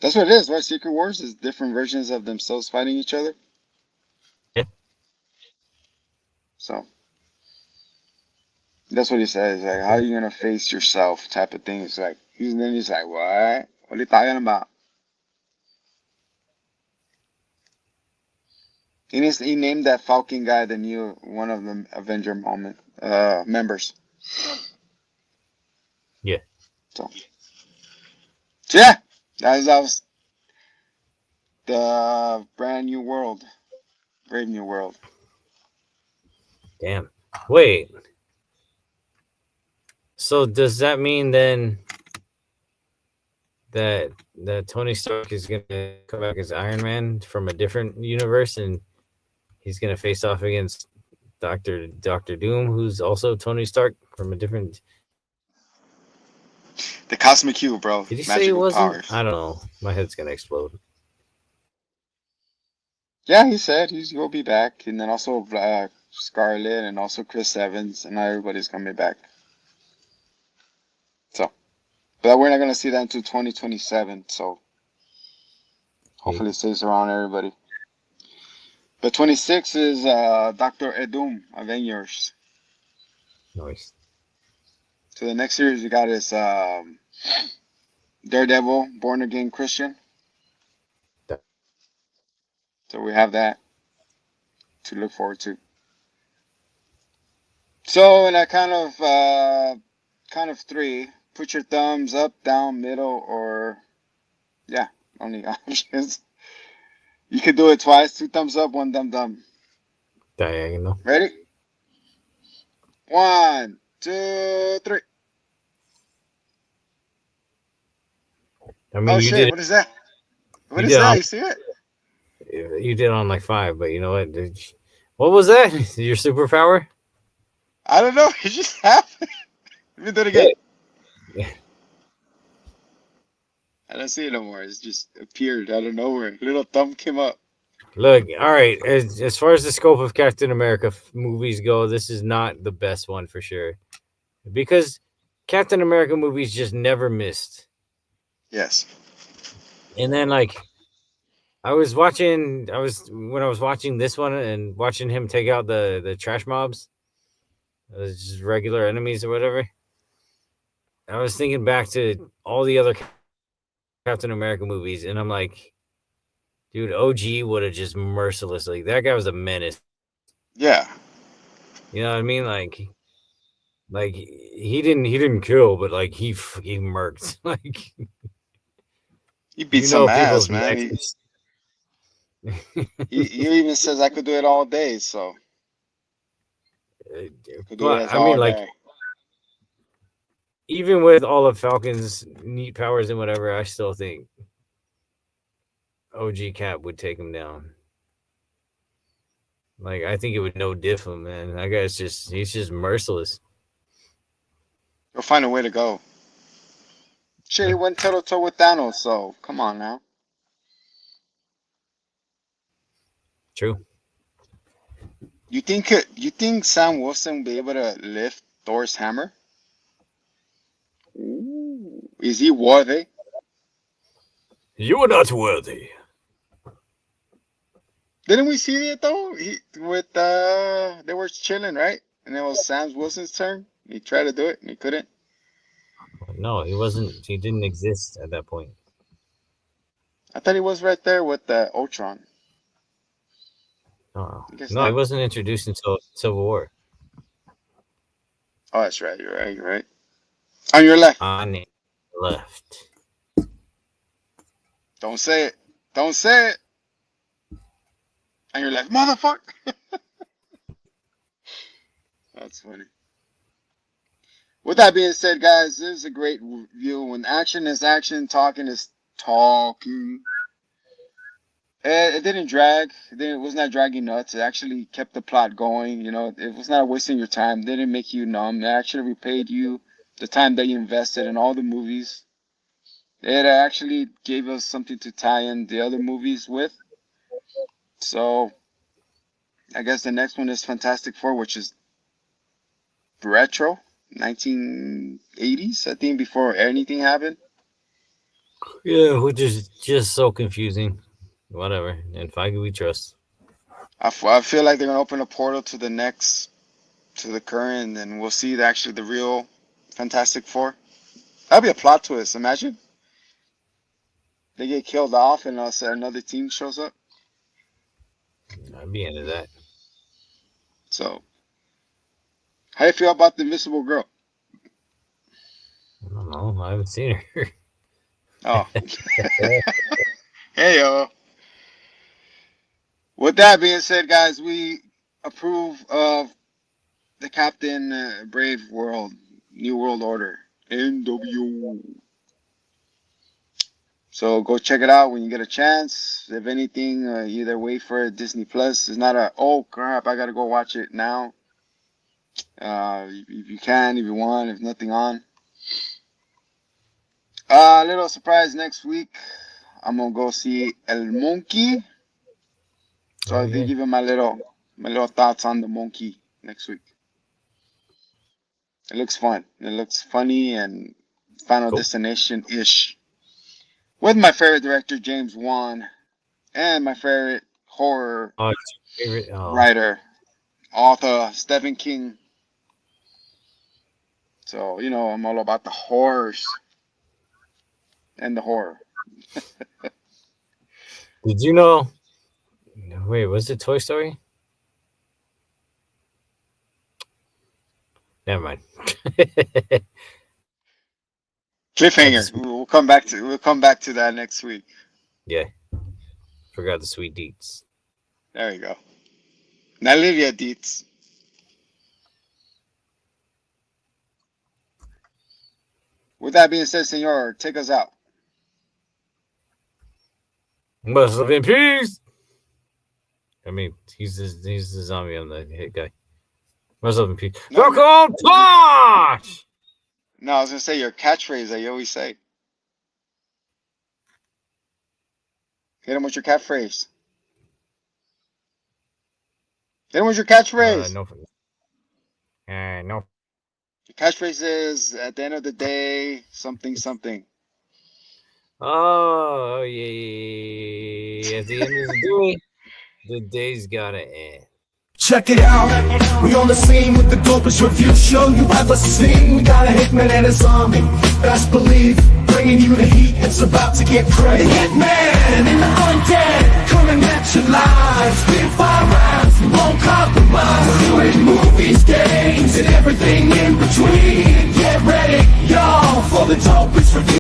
That's what it is, right? Secret Wars is different versions of themselves fighting each other. yeah. So that's what he says. Like, how are you gonna face yourself? Type of thing. It's like he's like, what? What are you talking about? He named that Falcon guy the new one of the Avenger moment members. Yeah. So, so yeah, that was the brand new world, brave new world. Damn. Wait. So does that mean then that Tony Stark is gonna come back as Iron Man from a different universe, and he's gonna face off against Doctor Doom, who's also Tony Stark from a different. The Cosmic Cube, bro, Did he say it magical wasn't? powers. I don't know. My head's gonna explode. Yeah, he said he'll be back, and then also Scarlet, and also Chris Evans, and everybody's coming back. So, but we're not gonna see that until 2027. So Hey, hopefully it stays around everybody. But 26 is Doctor Edum Avengers. noise. So the next series we got is Daredevil, Born Again Christian. So we have that to look forward to. So in that kind of three, put your thumbs up, down, middle, or yeah, only options. You could do it twice, two thumbs up, one thumb down. Diagonal. Ready? One, two, three. I mean, Oh you shit! did What is that? What you is did that? on You see it? you did on like five, but you know what? What was that? Your superpower? I don't know. It just happened. Let me do it again. Yeah. I don't see it no more. It's just appeared out of nowhere. Little thumb came up. Look, all right. As far as the scope of Captain America movies go, this is not the best one for sure, because Captain America movies just never missed. Yes. And then like I was when I was watching this one and watching him take out the trash mobs, just regular enemies or whatever. I was thinking back to all the other Captain America movies, and I'm like, dude, OG would have just mercilessly. That guy was a menace. Yeah. You know what I mean? Like he didn't kill, but like he murked. Like He beat some ass, people's man. necks. He even says I could do it all day, so could do it But as I mean, all like, day. even with all of Falcon's neat powers and whatever, I still think OG Cap would take him down. Like, I think it would no diff him, man. That guy's he's just merciless. He'll find a way to go. Shit, he went toe to toe with Thanos, so come on now. True. You think Sam Wilson will be able to lift Thor's hammer? Ooh, is he worthy? You are not worthy. Didn't we see it though? They were chilling, right? And it was Sam Wilson's turn. He tried to do it and he couldn't. No, he wasn't. He didn't exist at that point. I thought he was right there with Ultron. No, I guess no, not. he wasn't introduced until Civil War. Oh, that's right. You're right. You're right. On your left. On the left. Don't say it. Don't say it. On your left, motherfucker. That's funny. With that being said, guys, this is a great review. When action is action, talking is talking. It didn't drag. It was not dragging nuts. It actually kept the plot going. You know, it was not wasting your time. It didn't make you numb. It actually repaid you the time that you invested in all the movies. It actually gave us something to tie in the other movies with. So, I guess the next one is Fantastic Four, which is retro, 1980s, I think, before anything happened. Yeah, which is just so confusing. Whatever. And Feige we trust. I feel like they're going to open a portal to the current, and we'll see the real Fantastic Four. That'd be a plot twist, imagine. They get killed off and another team shows up. I'd be into that. So, how you feel about the Invisible Girl? I don't know. I haven't seen her. Oh. Hey, yo. With that being said, guys, we approve of the Captain Brave World, New World Order, NW. So go check it out when you get a chance. If anything, either wait for it. Disney Plus. It's not oh crap, I gotta go watch it now. If you can, if you want, if nothing on. A little surprise next week. I'm gonna go see El Monkey. So I'll be giving my little thoughts on the Monkey next week. It looks fun. It looks funny and Final Destination-ish. With my favorite director, James Wan, and my favorite horror writer, author, Stephen King. So, you know, I'm all about the horrors and the horror. Did you know? Wait, was it Toy Story? Never mind. Cliffhanger. We'll come back to that next week. Yeah. Forgot the sweet deets. There you go. Nalivia deets. With that being said, Senor, take us out. Must live in peace. I mean, he's the zombie. I'm the hit guy. Must live in peace. No, Falcon Punch! No, I was gonna say your catchphrase that you always say. Hit him with your catchphrase. Hit him with your catchphrase. No. Your catchphrase is at the end of the day, something, something. Oh yeah. At the end of the day, the day's gotta end. Check it out, we on the scene with the dopest review show you ever seen. We got a hitman and a zombie, best believe, bringing you the heat, it's about to get crazy. Hitman in the undead.